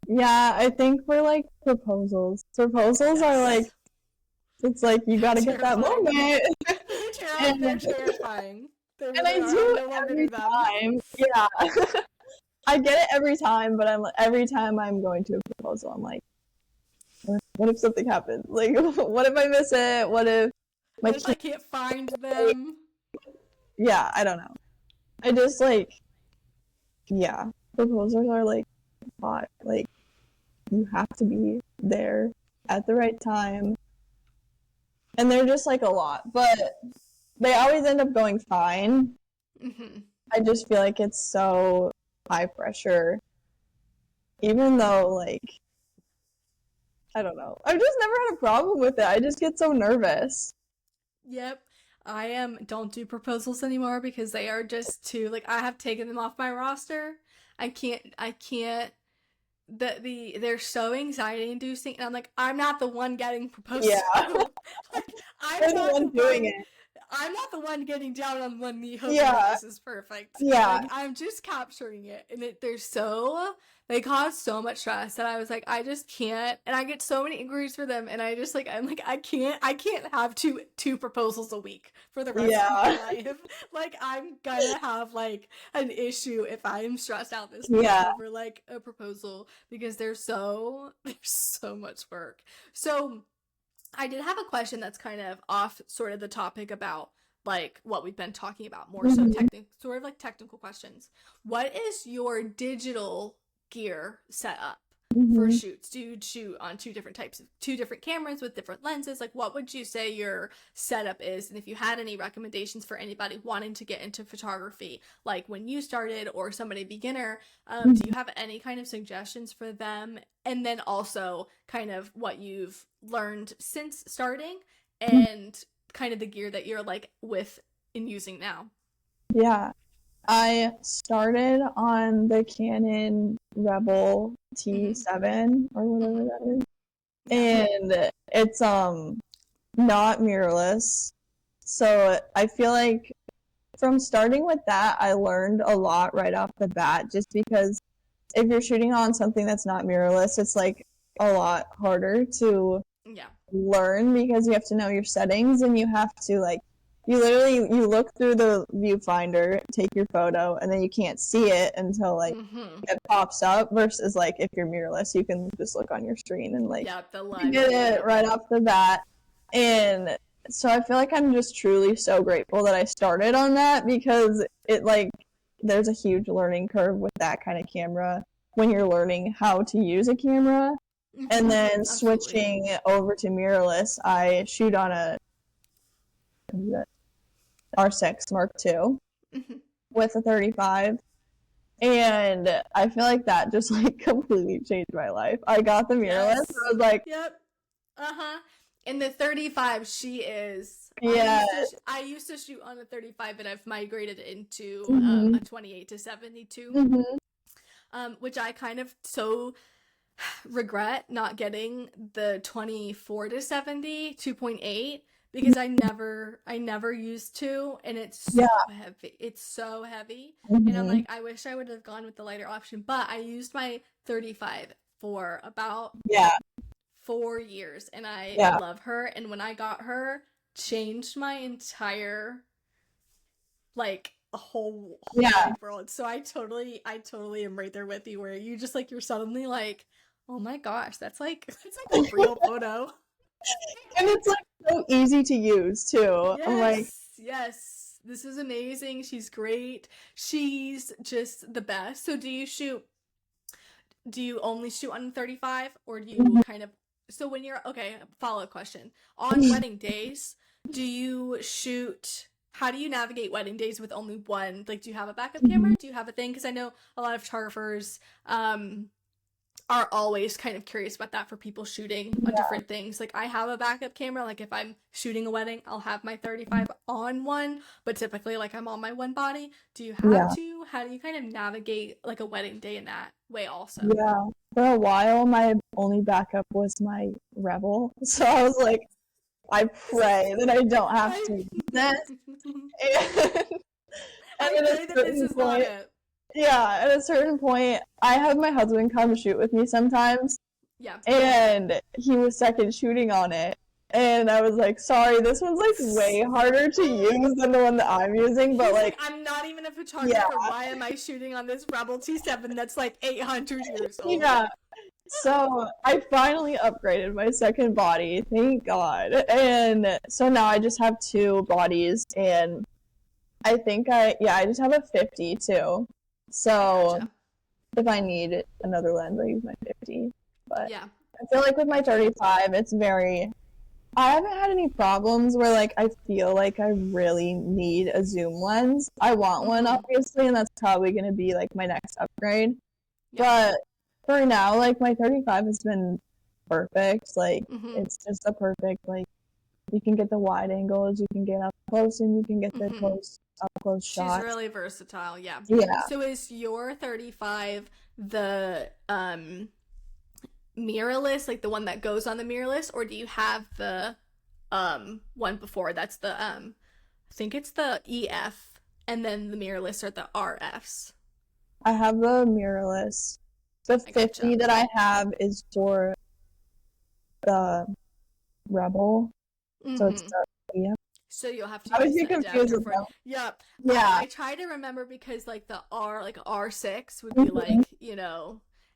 Yeah, I think for like proposals are like, it's like you gotta get that moment. They're terrifying. And I do it every time. Yeah. I get it every time, but every time I'm going to a proposal, I'm like, what if something happens? Like, what if I miss it? What if I can't find them? Yeah, I don't know. I just like, proposals are like hot. Like, you have to be there at the right time. And they're just like a lot, but they always end up going fine. I just feel like it's so high pressure, even though like I don't know. I've just never had a problem with it. I just get so nervous. Yep. Don't do proposals anymore because they are just too, like, I have taken them off my roster. I can't, they're so anxiety inducing, and I'm like, I'm not the one getting proposed Yeah. to. Like, You're I'm the not the one doing one it. I'm not the one getting down on one knee hoping that Yeah. this is perfect. Yeah. Like, I'm just capturing it. And they cause so much stress that I was like, I just can't. And I get so many inquiries for them. And I'm like, I can't have two proposals a week for the rest of my Yeah. life. Like, I'm gonna have like an issue if I'm stressed out this much Yeah. over like a proposal because there's so much work. So, I did have a question that's kind of off sort of the topic about like what we've been talking about, more so Mhm. sort of like technical questions. What is your digital gear setup for Mhm. shoots? Do you shoot on two different cameras with different lenses? Like, what would you say your setup is? And if you had any recommendations for anybody wanting to get into photography, like when you started or somebody beginner, do you have any kind of suggestions for them? And then also kind of what you've learned since starting and kind of the gear that you're like with and using now. Yeah. I started on the Canon Rebel Mm-hmm. T7 or whatever Mm-hmm. that is. Yeah. And it's not mirrorless. So I feel like from starting with that, I learned a lot right off the bat just because if you're shooting on something that's not mirrorless, it's like a lot harder to Yeah. learn because you have to know your settings and you have to like you look through the viewfinder, take your photo, and then you can't see it until like Mm-hmm. it pops up versus like if you're mirrorless, you can just look on your screen and like Yep, the you live get view. it right off the bat. And so I feel like I'm just truly so grateful that I started on that because it like there's a huge learning curve with that kind of camera when you're learning how to use a camera. And Mm-hmm. then Absolutely. switching over to mirrorless, I shoot on a R6 Mark II Mm-hmm. with a 35. And I feel like that just like completely changed my life. I got the mirrorless. I Yes. was like, Yep. Uh-huh. In the 35, she is. yeah. I used to shoot on a 35, and I've migrated into Hmm. a 28 to 72, Hmm. which I kind of so regret not getting the 24 to 70 2.8 because I never used to, and it's so Yeah. heavy. It's so heavy. And I'm Hmm. like, I wish I would have gone with the lighter option, but I used my 35 for about Yeah. 4 years and I Yeah. love her. And when I got her, changed my entire like a whole Yeah. life world. So I totally am right there with you where you just like you're suddenly like, oh my gosh, that's like a real photo. And it's like so easy to use too. I'm like, Yes, yes. This is amazing. She's great. She's just the best. So do you only shoot on 35 or do you kind of so when you're okay, follow-up question. On wedding days, do you shoot how do you navigate wedding days with only one? Like, do you have a backup camera? Do you have a thing? Because I know a lot of photographers are always kind of curious about that for people shooting on different things. Like, I have a backup camera. Like, if I'm shooting a wedding, I'll have my 35 on one, but typically, like, I'm on my one body. Do you have yeah. to? How do you kind of navigate, like, a wedding day in that way, also? Yeah. For a while, my only backup was my Rebel. So I was like, I pray that I don't have I, to use this. And I at a pray that this certain is not point, it. yeah, at a certain point, I have my husband come shoot with me sometimes, Yeah. and he was second shooting on it. And I was like, sorry, this one's like way harder to use than the one that I'm using, but He's like, like, I'm not even a yeah, photographer. Why am I shooting on this Rebel T7 that's like 800 years old? yeah. So I finally upgraded my second body, thank God. And so now I just have two bodies, and I just have a 50 too. I So gotcha. if I need another lens, I use my 50. But Yeah, I feel like with my gotcha. 35, I haven't had any problems where like I feel like I really need a zoom lens. I want one Mm-hmm. obviously, and that's probably going to be like my next upgrade. Yeah. But for now, like my 35 has been perfect. Like, Mm-hmm. it's just a perfect, like, you can get the wide angles, you can get up close, and you can get the Mm-hmm. up close She's shots. really versatile, yeah. Yeah, So is your 35 the mirrorless, like the one that goes on the mirrorless, or do you have the one before? That's the I think it's the EF, and then the mirrorless are the RFs. I have the mirrorless. The I 50 gotcha. that I have is for the Rebel, so it's Mm-hmm. the, yeah. So you'll have to I always use get the confused adapter with for it. them. Yep. Yeah. I try to remember because like the R, like R6 would be Mhm. like,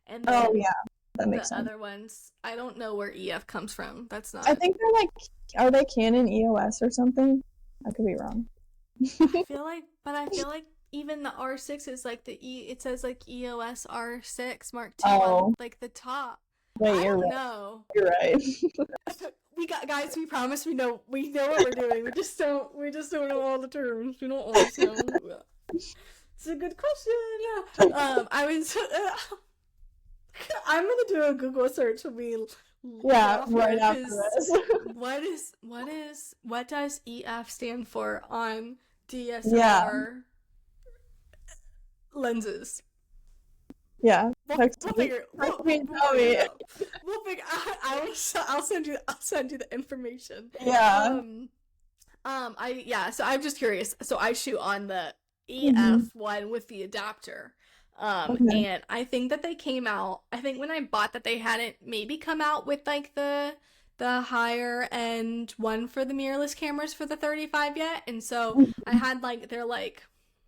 and Oh, then yeah, that makes the sense. other ones, I don't know where EF comes from. That's I not. think they're like, are they Canon EOS or something? I could be wrong. I feel like even the R6 is like it says like EOS R6 Mark II on Oh, like the top. wait, I you're don't right. know. You're right. We got guys, we promise we know what we're doing. We just don't know all the terms. We don't always know. It's a good question. I was I'm gonna do a Google search when we get Yeah, off right here after because this. what does EF stand for on Yeah, DSLR lenses? yeah. Text We'll me. figure Text me and we'll tell figure me. it out. We'll figure. I'll send you the information. Yeah. I yeah. So I'm just curious. So I shoot on the Hmm. EF one with the adapter. Okay. And I think that they came out. I think when I bought that they hadn't maybe come out with like the higher end one for the mirrorless cameras for the 35 yet. And so I had like they're like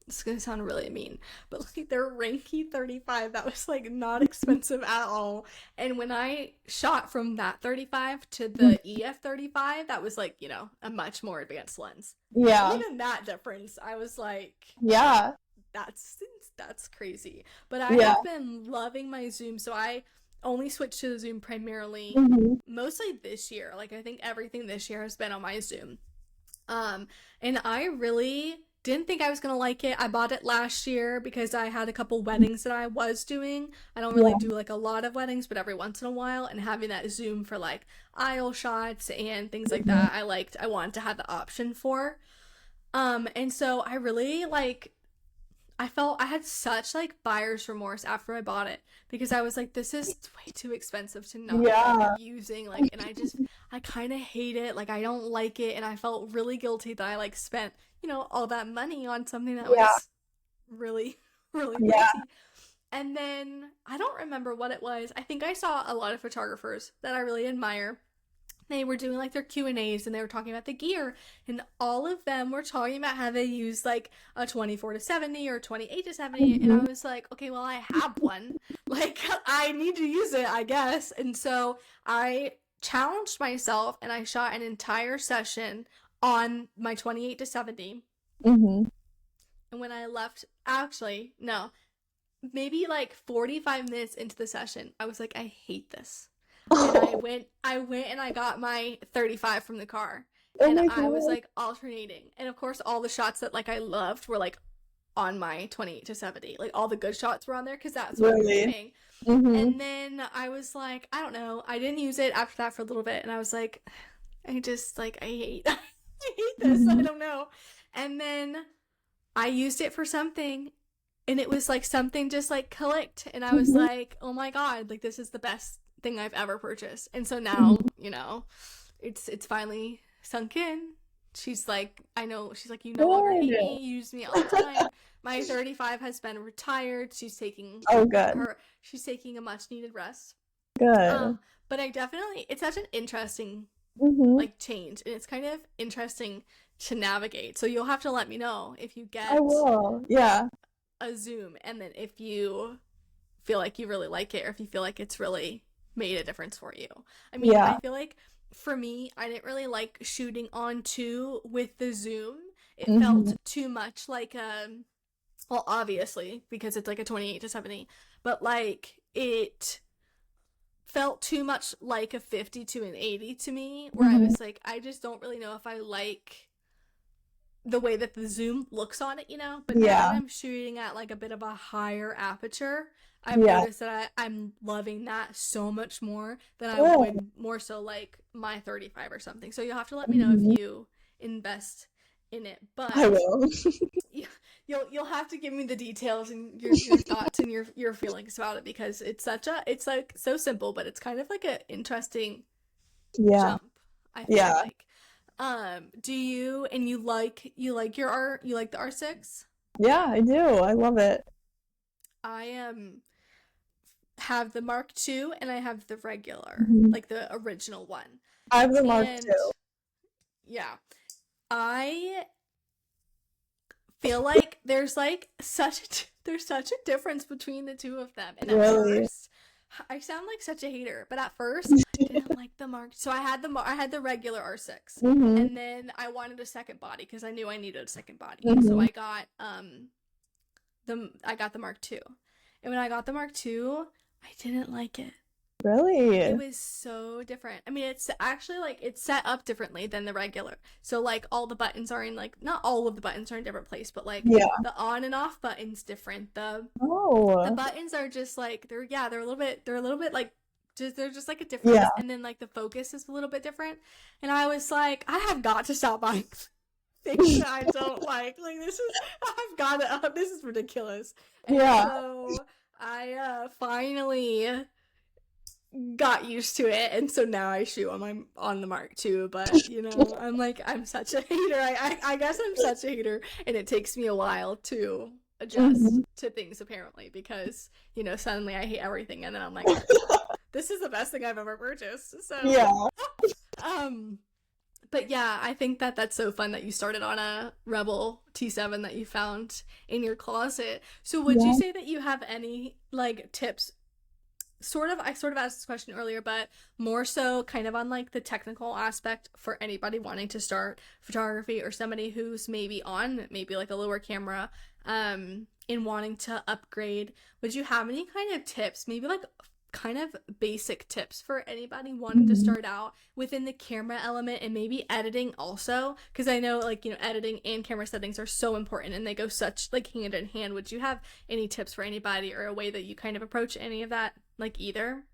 it's gonna sound really mean, but like their Ranky 35 that was like not expensive at all. And when I shot from that 35 to the EF 35, that was like a much more advanced lens. And Yeah. even that difference, I was like, Yeah. that's that's crazy. But I Yeah. have been loving my zoom, so I only switched to the zoom primarily Hmm. mostly this year. Like I think everything this year has been on my zoom. Um, and I really didn't think I was gonna like it. I bought it last year because I had a couple weddings that I was doing. I don't really Yeah. do like a lot of weddings, but every once in a while, and having that zoom for like aisle shots and things like Hmm. that, I wanted to have the option for. And so I really like I felt I had such like buyer's remorse after I bought it because I was like, this is way too expensive to not be Yeah. using. Like, and I kind of hate it. Like, I don't like it. And I felt really guilty that I like spent, all that money on something that Yeah. was really, really Yeah. pricey. And then I don't remember what it was. I think I saw a lot of photographers that I really admire, they were doing like their Q&As and they were talking about the gear, and all of them were talking about how they use like a 24 to 70 or 28 to 70, and I Hmm. was like, okay, well, I have one, like I need to use it, I guess. And so I challenged myself and I shot an entire session on my 28 to 70. Hmm. And when I left, actually no, maybe like 45 minutes into the session, I was like, I hate this. And Oh, I went and I got my 35 from the car. oh And my I was god. like alternating. And of course all the shots that like I loved were like on my 28 to 70. Like all the good shots were on there cuz that's what we were Really? doing. Hmm. And then I was like, I don't know. I didn't use it after that for a little bit and I was like I just like I hate I hate this. I Hmm. don't know. And then I used it for something and it was like something just like clicked and I was Hmm. like, oh my god, like this is the best thing I've ever purchased. And so now, Hmm. it's finally sunk in. She's like, I know, she's like, you no longer Good. hate me, you use me all the time. My 35 has been retired. Oh, good. She's taking a much needed rest. Good. But I definitely, it's such an interesting Hmm. like change and it's kind of interesting to navigate. So you'll have to let me know if you I get will. Yeah. a zoom and then if you feel like you really like it or if you feel like it's really made a difference for you. I mean, Yeah. I feel like for me, I didn't really like shooting on two with the zoom. It Hmm. felt too much like well, obviously because it's like a 28 to 70, but like it felt too much like a 50 to an 80 to me where I Hmm. was like I just don't really know if I like the way that the zoom looks on it, But now that Yeah. I'm shooting at like a bit of a higher aperture, I've Yeah. noticed that I'm loving that so much more than I Good. would more so like my 35 or something. So you'll have to let me know if Mhm. you invest in it. I But will. yeah, you'll have to give me the details and your thoughts and your feelings about it because it's like so simple, but it's kind of like an interesting Yeah. jump, I feel Yeah. like. Do you and your art, you like the R6? Yeah, I do. I love it. I have the Mark II and I have the regular, Mhm. like the original one. I have the Mark And too. yeah, I feel like there's such a difference between the two of them. And at Really. first, I sound like such a hater, but at first I didn't like the Mark. So I had the regular R6. Mhm. And then I wanted a second body because I knew I needed a second body. And so Mhm. I got the Mark II. And when I got the Mark II, I didn't like it. It Really? was so different. I mean, it's actually like it's set up differently than the regular. So like all the buttons are in like not all of the buttons are in different place, but like Yeah. the on and off buttons different. The Oh. buttons are just like they're a little bit like just they're just like a Yeah. difference, and then like the focus is a little bit different. And I was like, I have got to stop buying things that I don't like. Like this is I've got to this is ridiculous. And Yeah. so I finally got used to it, and so now I shoot on the Mark too. But I'm like I'm such a hater. I guess I'm such a hater, and it takes me a while to adjust Mhm. to things apparently because suddenly I hate everything, and then I'm like, this is the best thing I've ever purchased. So Yeah. um, but yeah, I think that that's so fun that you started on a Rebel T7 that you found in your closet. So would you Yeah. say that you have any like tips? I sort of asked this question earlier, but more so kind of on like the technical aspect for anybody wanting to start photography or somebody who's maybe on maybe like a lower camera in wanting to upgrade. Would you have any kind of tips, maybe like kind of basic tips for anybody wanting to Mhm. start out within the camera element and maybe editing also? Because I know like editing and camera settings are so important and they go such like hand in hand. Would you have any tips for anybody or a way that you kind of approach any of that, like either?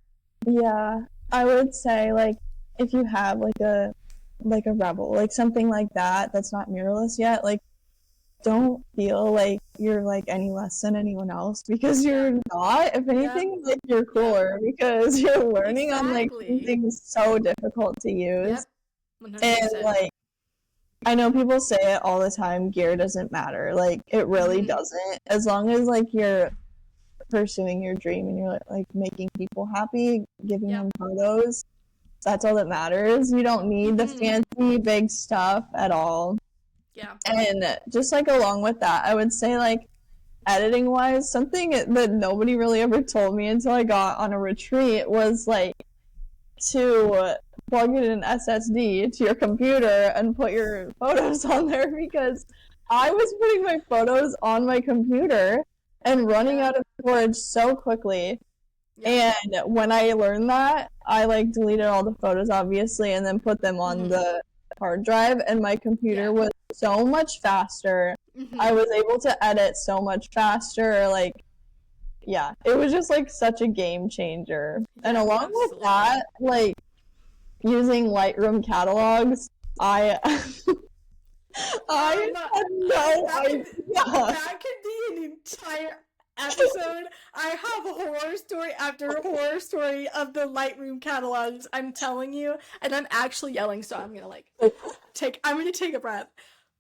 Yeah. I would say like if you have like a rebel, like something like that that's not mirrorless yet, like don't feel like you're like any less than anyone else because Yep. you're not. If Yep. anything, like you're Yep. cooler because you're learning on like Exactly. something so difficult to use. Yep. And 100%. like I know people say it all the time, gear doesn't matter. Like it really Mm-hmm. doesn't. As long as like you're pursuing your dream and you're like making people happy, giving Yep. them photos, that's all that matters. You don't need the Mm-hmm. fancy big stuff at all. Yeah. And just like along with that, I would say like editing wise, something that nobody really ever told me until I got on a retreat was like to plug in an SSD to your computer and put your photos on there because I was putting my photos on my computer and running Yep. out of storage so quickly. Yep. And when I learned that, I like deleted all the photos obviously and then put them on Mm-hmm. the hard drive and my computer Yeah. was so much faster. I Mm-hmm. was able to edit so much faster. Like, yeah, it was just like such a game changer. And Yeah, along with absolutely. that, like using Lightroom catalogs, I I Um, had no that could idea. that could be an entire episode. I have horror story after horror story of the Lightroom catalogs. I'm telling you, and I'm actually yelling, so I'm gonna like I'm gonna take a breath.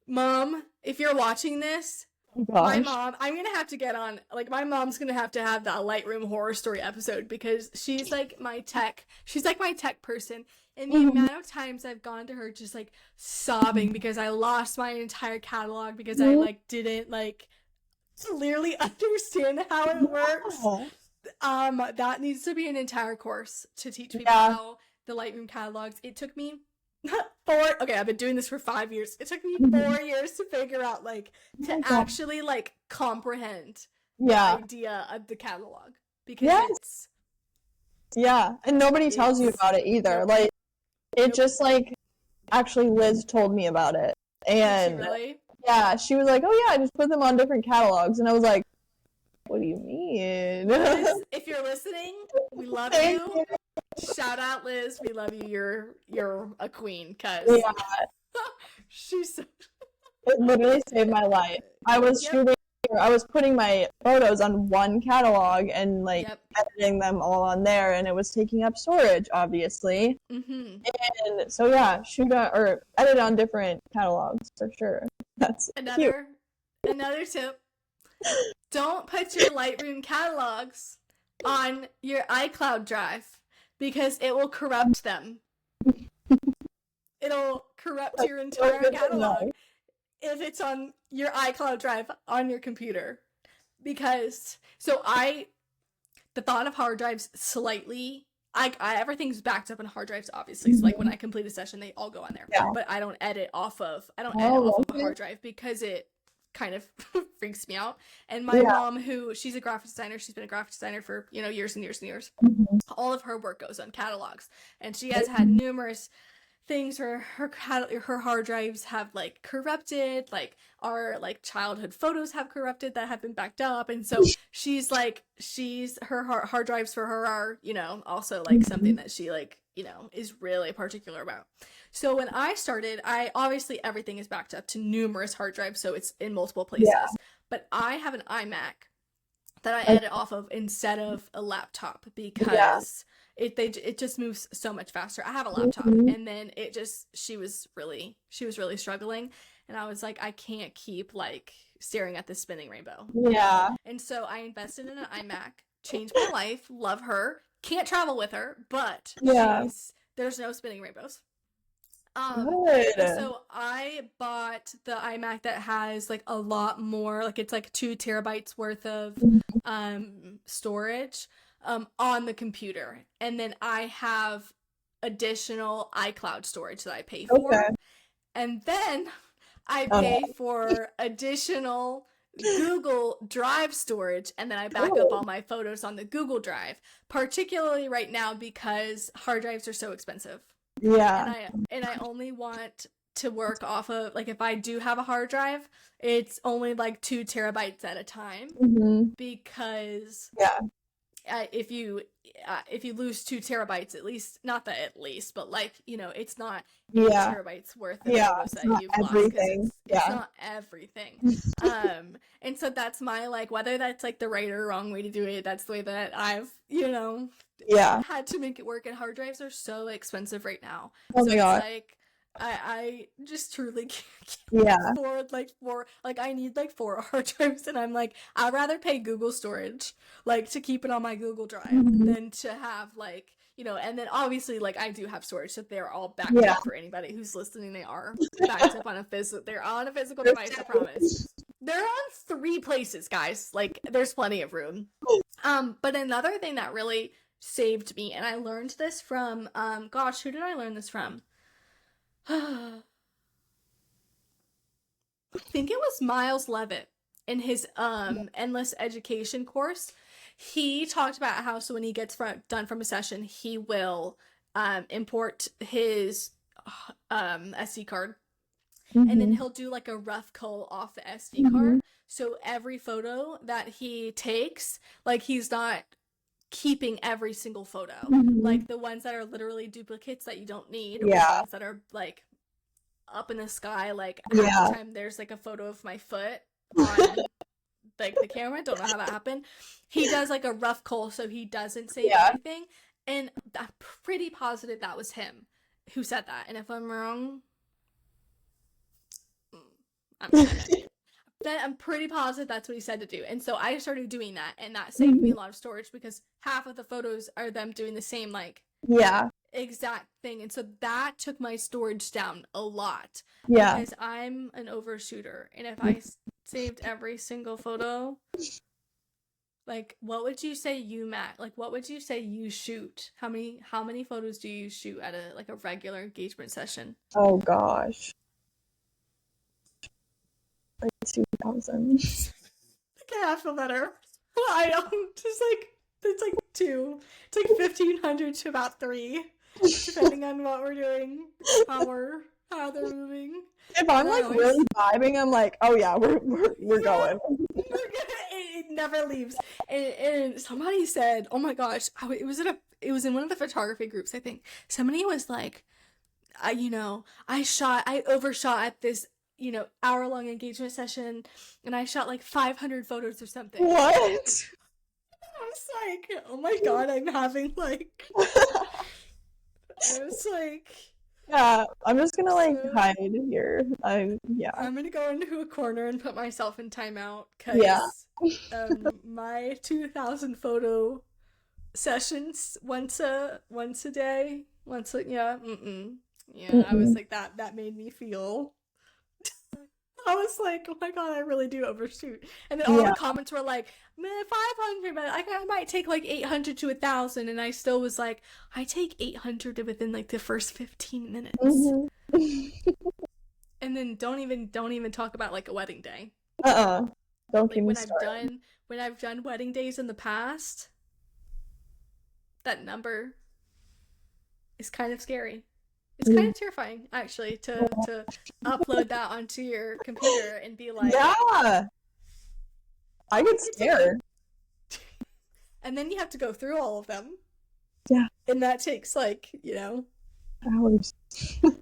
Mom, if you're watching this, Oh my gosh. mom, I'm gonna have to get on, like, my mom's gonna have to have that Lightroom horror story episode because she's like my tech person. And the Mhm. amount of times I've gone to her just like sobbing because I lost my entire catalog because I Mhm. like didn't like clearly understand how it works. Yeah. That needs to be an entire course to teach people Yeah. how the Lightroom catalogs. It took me four. Okay, I've been doing this for 5 years. It took me Mhm. 4 years to figure out like Oh to my God. actually like comprehend the Yeah. idea of the catalog because Yes. Yeah. And nobody tells you it's about it either. nope, Like it nope. just like actually Liz told me about it. Did she And really? yeah, she was like, "Oh yeah, I just put them on different catalogs." And I was like, What do you mean? Liz, if you're listening, we love Thank you. Shout out, Liz. We love you. You're a queen, cause Yeah, she's so... it literally saved my life. I was putting my photos on one catalog and like editing them all on there, and it was taking up storage, obviously. And so yeah, edit on different catalogs for sure. That's another tip. Don't put your Lightroom catalogs on your iCloud drive because it will corrupt them. It'll corrupt your entire catalog if it's on your iCloud drive on your computer. Because the thought of hard drives slightly, everything's backed up in hard drives, obviously. So like when I complete a session, they all go on there. But I don't edit off of a hard drive because it kind of freaks me out. And my mom, she's a graphic designer, she's been a graphic designer for years and years and years. All of her work goes on catalogs, and she has had numerous things where her hard drives have like corrupted, like our like childhood photos have corrupted that have been backed up. And so her hard drives for her are also like something that she like is really particular about. So when I started, obviously everything is backed up to numerous hard drives, so it's in multiple places. But I have an iMac that I edit off of instead of a laptop because it just moves so much faster. I have a laptop, and then she was really struggling, and I was like, I can't keep like staring at this spinning rainbow. And so I invested in an iMac, changed my life, love her, can't travel with her, but there's no spinning rainbows. So I bought the iMac that has like a lot more, like it's like 2 terabytes worth of storage on the computer, and then I have additional iCloud storage that I pay for, and then I pay for additional Google Drive storage, and then I back up all my photos on the Google Drive, particularly right now because hard drives are so expensive. And I only want to work off of, like, if I do have a hard drive, it's only like 2 terabytes at a time, because if you lose 2 terabytes, at least, not that at least, but like, it's not 8 terabytes worth of photos that you've lost, because it's not everything. And so that's my, like, whether that's like the right or wrong way to do it, that's the way that I've had to make it work. And hard drives are so expensive right now. Oh my god. Like, I just truly can't afford I need like 4 hard drives, and I'm like, I'd rather pay Google storage, like, to keep it on my Google Drive than to have like, and then obviously like I do have storage, so they're all backed up. For anybody who's listening, they are backed up on they're on a physical device, I promise. They're on 3 places, guys. Like, there's plenty of room. But another thing that really saved me, and I learned this from who did I learn this from? I think it was Miles Levitt in his endless education course. He talked about how, so when he gets done from a session, he will import his SD card, and then he'll do like a rough cull off the SD card. So every photo that he takes, like, he's not keeping every single photo. Like, the ones that are literally duplicates that you don't need, or the ones that are like up in the sky, like half the time there's like a photo of my foot on like the camera. Don't know how that happened. He does like a rough cull, so he doesn't save everything, and I'm pretty positive that was him who said that. And if I'm wrong, then I'm pretty positive that's what he said to do. And so I started doing that, and that saved me a lot of storage, because half of the photos are them doing the same, like, exact thing. And so that took my storage down a lot. Because I'm an overshooter, and if I saved every single photo, like, what would you say what would you say you shoot? How many photos do you shoot at a regular engagement session? Oh gosh. Like 2,000. Okay, I feel better. I don't. It's like 2. It's like 1,500 to about 3, depending on what we're doing, how they're moving. If I'm like really vibing, I'm like, oh yeah, we're going. never leaves. And somebody said, "Oh my gosh, it was in one of the photography groups, I think." Somebody was like, I overshot at this, hour-long engagement session, and I shot like 500 photos or something." What? I was like, "Oh my god, I'm having like," I was like, Yeah, I'm just gonna like so hide here. Yeah. I'm gonna go into a corner and put myself in timeout Yeah. because my 2,000 photo sessions once a day, yeah, yeah, I was Mm-mm. like that made me feel. I was like, "Oh my god, I really do overshoot." And then all the Yeah. comments were like, "Man, 500, but I might take like 800 to 1,000," and I still was like, "I take 800 within like the first 15 minutes." Hmm. And then don't even talk about like a wedding day. Uh-uh. Don't Like get me started. when I've done wedding days in the past, that number is kind of scary. It's kind of terrifying, actually, to upload that onto your computer and be like, Yeah, I "Oh, get it's okay," scared. and then you have to go through all of them, Yeah, and that takes hours.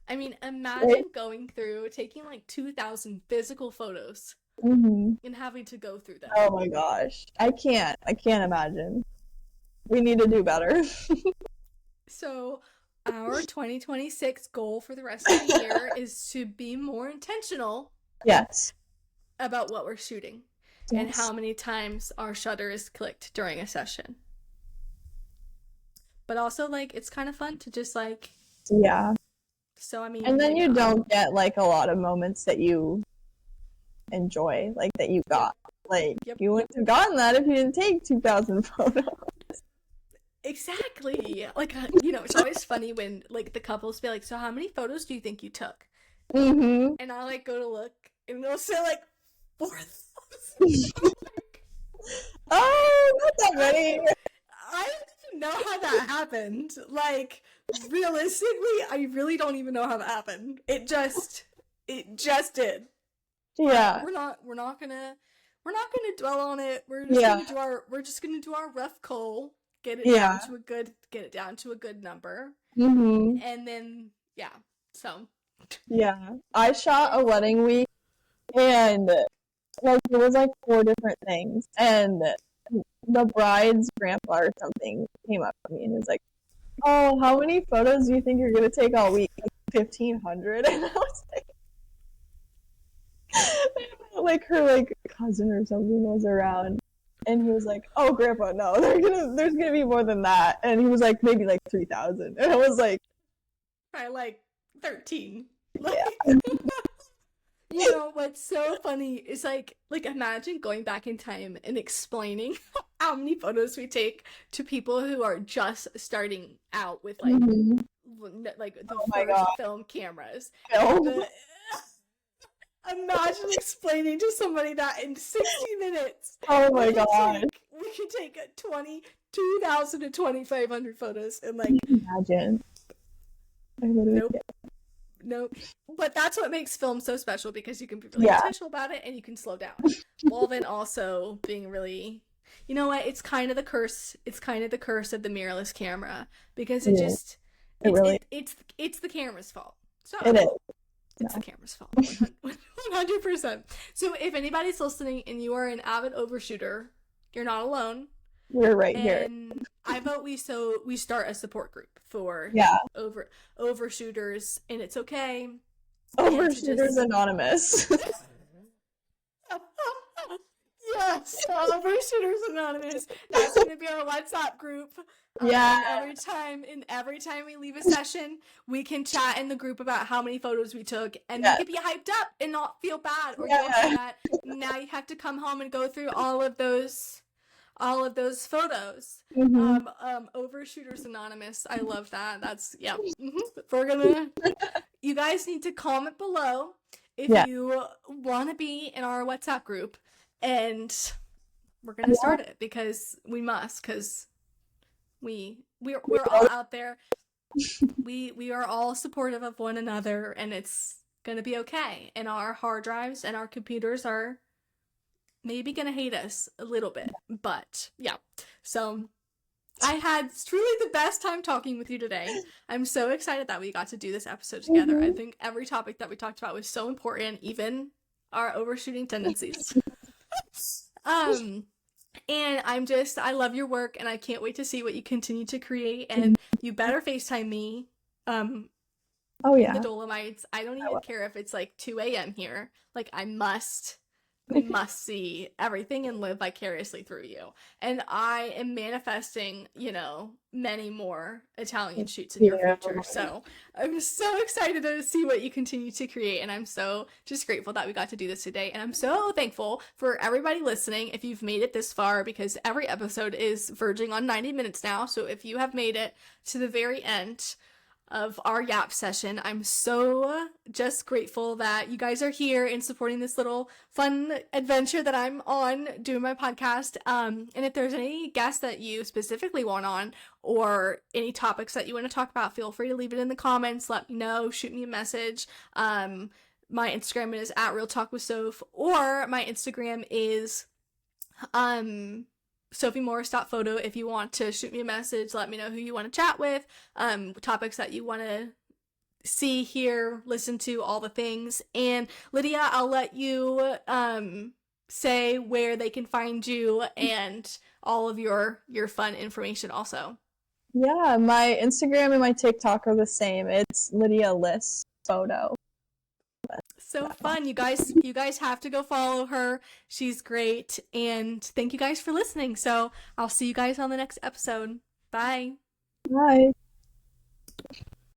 I mean, Right? imagine going through taking like 2,000 physical photos Hmm. and having to go through them. Oh my gosh. I can't imagine. We need to do better. So, our 2026 goal for the rest of the year is to be more intentional Yes. about what we're shooting and Yes. how many times our shutter is clicked during a session. But also, like, it's kind of fun to just like, Yeah. so I mean, And then you don't get like a lot of moments that you enjoy, like that you yep, got. Like yep, you wouldn't have gotten that if you didn't take 2,000 photos. exactly. Like, it's always funny when like the couples be like, "So how many photos do you think you took?" Mm-hmm. And I like go to look, and they'll say like 4,000. Oh, not that many. I I don't even know how that happened. Like, realistically, I really don't even know how that happened. It just did. But Yeah. we're not gonna dwell on it. Yeah. We're just gonna do our rough cull, Yeah. get it down to a good number, Mm-hmm. and then yeah. So Yeah. I shot a wedding week and like it was like four different things and the bride's grandpa or something came up to me and was like, "Oh, how many photos do you think you're gonna take all week?" Like 1,500, and I was like her like cousin or something was around, and he was like, "Oh, grandpa, no, there's gonna be more than that," and he was like, "Maybe like 3,000," and I was like, I like 13. "Yeah, Like, what's so funny is like imagine going back in time and explaining how many photos we take to people who are just starting out with mm-hmm. like the Oh my first god, film cameras. film." The Imagine explaining to somebody that in 60 minutes Oh we my could god, take 2,000 to 2,500 photos and like, can you imagine? I literally nope, can't. nope. But that's what makes film so special because you can be really Yeah, intentional about it and you can slow down. While then also being really, you know what? It's kind of the curse. It's kind of the curse of the mirrorless camera because it it is. just It really, it's the camera's fault. So it is. it's the No, camera's fault. 100%. So if anybody's listening and you are an avid overshooter, you're not alone. we're right here. And I vote we start a support group for Yeah, overshooters, and it's okay. And to Overshooters just Anonymous. yes, Overshooters Anonymous. That's gonna be our WhatsApp group. Yeah, Every time we leave a session, we can chat in the group about how many photos we took, and you yeah, can be hyped up and not feel bad or guilty yeah. that now you have to come home and go through all of those photos. Hmm. Overshooters Anonymous. I love that. That's yeah. We're gonna. You guys need to comment below if Yeah, you want to be in our WhatsApp group, and we're gonna yeah. start it because we must. Because we're all out there. We are all supportive of one another, and it's gonna be okay. And our hard drives and our computers are maybe gonna hate us a little bit, but yeah. So I had truly the best time talking with you today. I'm so excited that we got to do this episode together. I think every topic that we talked about was so important, even our overshooting tendencies. um and I love your work, and I can't wait to see what you continue to create. And you better FaceTime me Oh in the yeah. Dolomites. I don't even care if it's like 2 a.m. here. Like, I must see everything and live vicariously through you. And I am manifesting, many more Italian shoots in your future. So I'm so excited to see what you continue to create. And I'm so just grateful that we got to do this today. And I'm so thankful for everybody listening. If you've made it this far, because every episode is verging on 90 minutes now. So if you have made it to the very end of our Yap session, I'm so just grateful that you guys are here and supporting this little fun adventure that I'm on doing my podcast. And if there's any guests that you specifically want on, or any topics that you want to talk about, feel free to leave it in the comments. Let me know, shoot me a message. My Instagram is at Real Talk with Soph, or my Instagram is SophieMorris.photo. If you want to shoot me a message, let me know who you want to chat with, topics that you want to see, hear, listen to, all the things. And Lydia, I'll let you say where they can find you and all of your fun information also. Yeah, my Instagram and my TikTok are the same. It's Lydia Liss Photo. So fun. You guys have to go follow her. She's great. And thank you guys for listening. So I'll see you guys on the next episode. Bye. Bye.